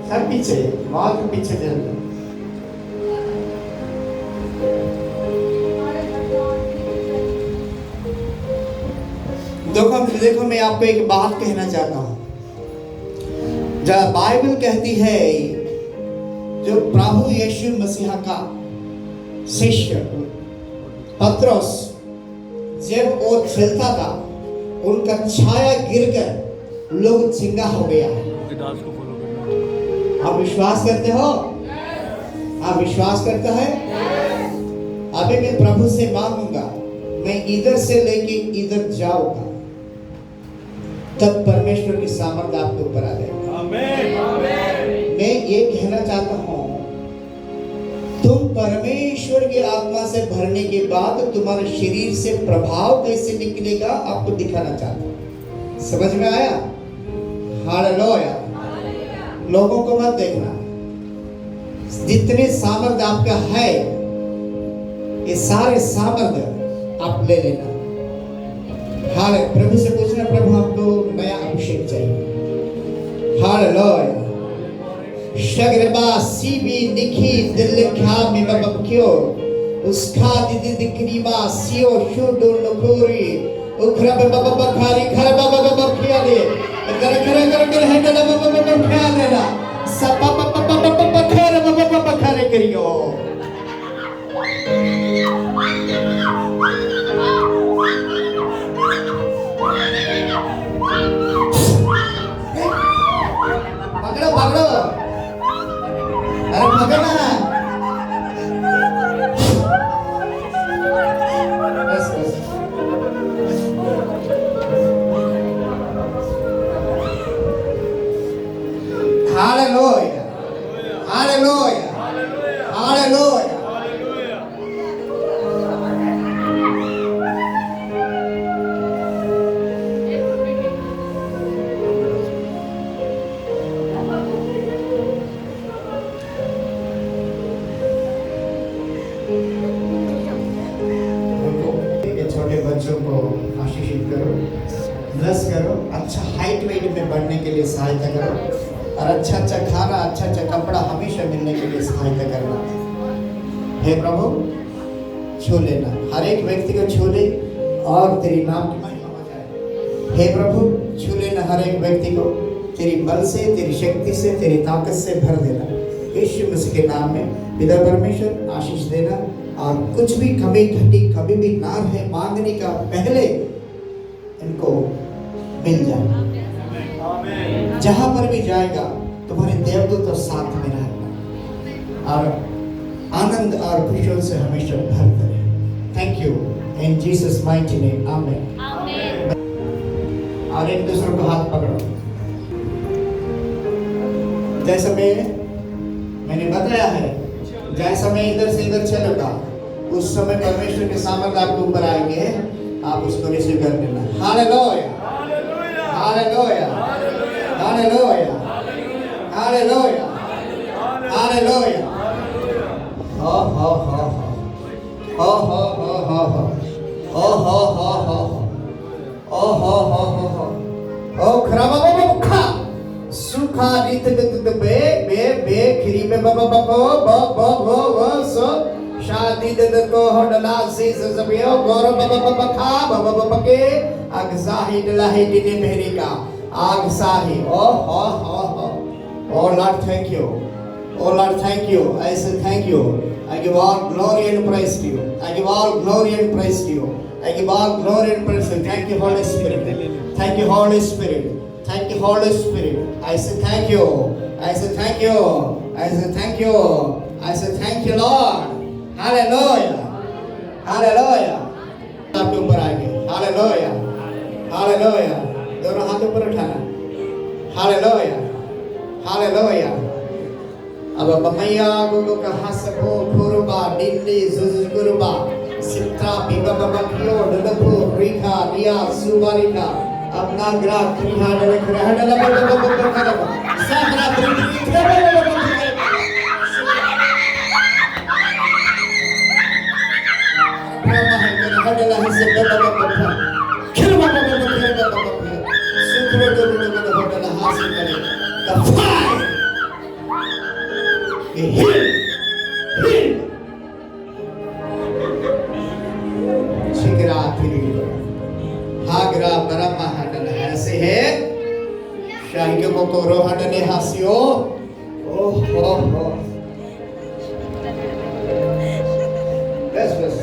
सब पीछे, बहुत पीछे चले जाओ। देखो मैं आपको एक बात कहना चाहता हूं। जब बाइबल कहती है जो प्रभु यीशु मसीह का शिष्य पतरस जब वो चलता था, उनका छाया गिरकर लोग चिंगा हो गया। आप विश्वास करते हो? आप विश्वास करते हैं? अभी मैं प्रभु से मांगूंगा, मैं इधर से लेके इधर जाऊंगा, तब परमेश्वर की सामर्थ आपके ऊपर आ जाएगी। आमीन। मैं ये कहना चाहता हूँ, तुम परमेश्वर की आत्मा से भरने के बाद तुम्हारे शरीर से प्रभाव कैसे निकलेगा आपको दिखाना चाहता हूँ। समझ में आया? हालेलुया। लोगों को मत देखना, जितने सामर्थ्य आपका है ये सारे सामर्थ्य आप ले लेना। हाले प्रभु से पूछना, प्रभु हमको नया अभिषेक चाहिए। हालेलुया। शगरबा सीबी निखी दिल ख्या में बबक्यो उसका दीदी दिखनीमा सियो शुद्ध नकुरी उखरा बबबखारी खरा बबबखिया दे कर कर कर कर है ना बबबखिया देना सब बबबखरे बबबखरे करियो। पकड़ो पकड़ो, अरे पकड़ना। बस बस हालेलुया हालेलुया हालेलुया। छोटे बच्चों को आशीषित करो, ब्लेस करो, अच्छा हाइट वेट में बढ़ने के लिए सहायता करो और अच्छा अच्छा खाना, अच्छा अच्छा कपड़ा हमेशा मिलने के लिए सहायता करना। हे प्रभु छू लेना, हर एक व्यक्ति को छू ले और तेरी नाम की महिमा हो जाए। हे प्रभु छू लेना हर एक व्यक्ति को, तेरी बल से, तेरी शक्ति से, तेरी ताकत से भर देना। यीशु मसीह के नाम में पिता परमेश्वर आशीष देना और कुछ भी कमी घटी कभी भी ना रहे, मांगने का पहले इनको मिल जाए। जहां पर भी जाएगा तुम्हारे देवदूत तो साथ में रहेगा और आनंद और खुशियों से हमेशा भर करे। Thank you in Jesus mighty name, आमीन। और एक दूसरे को हाथ पकड़ो। जैसा मैंने बताया है, जैसा मैं इधर से इधर चलूंगा उस समय परमेश्वर के सामर्थ्य आपके ऊपर आएंगे, आप उसको रिसीव कर लेना। Hallelujah hallelujah hallelujah hallelujah hallelujah. हो हो हो हो हो हो हो हो ओ हो हो हो ओ हो हो हो ओ खराबा मुखा सुखा रित बे बे बे खरी बे बाबा बको बो बो बो बो सो शादी दे को होडला सीस जबियो गौर बाबा बाबा खा बाबा बाबा के अगजाही दलाही दिने मेहरी का आग साही। ओ हो हो हो oh lord thank you, oh lord thank you, I say thank you. I give all glory and praise to you. I give all glory and praise to you. I give all glory and praise to you. Thank you, Holy Spirit. Thank you, Holy Spirit. Thank you, Holy Spirit. I say thank you. I say thank you. I say thank you. I say thank you, Lord. Hallelujah. Hallelujah. आपके ऊपर आएंगे। Hallelujah. Hallelujah. दोनों हाथ ऊपर उठाना। Hallelujah. Hallelujah. अब मैया गुरु का हसबो खुरबा दिल्ली जुजुगुरबा सित्रा बिबा बकियो डलपो रिखा रिया सुबारिका अपना ग्रा क्रिहा डले ग्रह डले बबबबबब सागरा त्रित्री ब्रह्मा है मेरा हडला हिस्से बबबबब खिलबा बबबब सुत्र गुरु ने हडला हासिल करे द फायर हागरा बरमा हटन ऐसे है शाही के को रो हटने हासियो। ओ हो बस बस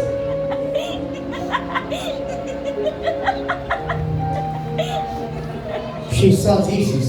she saw Jesus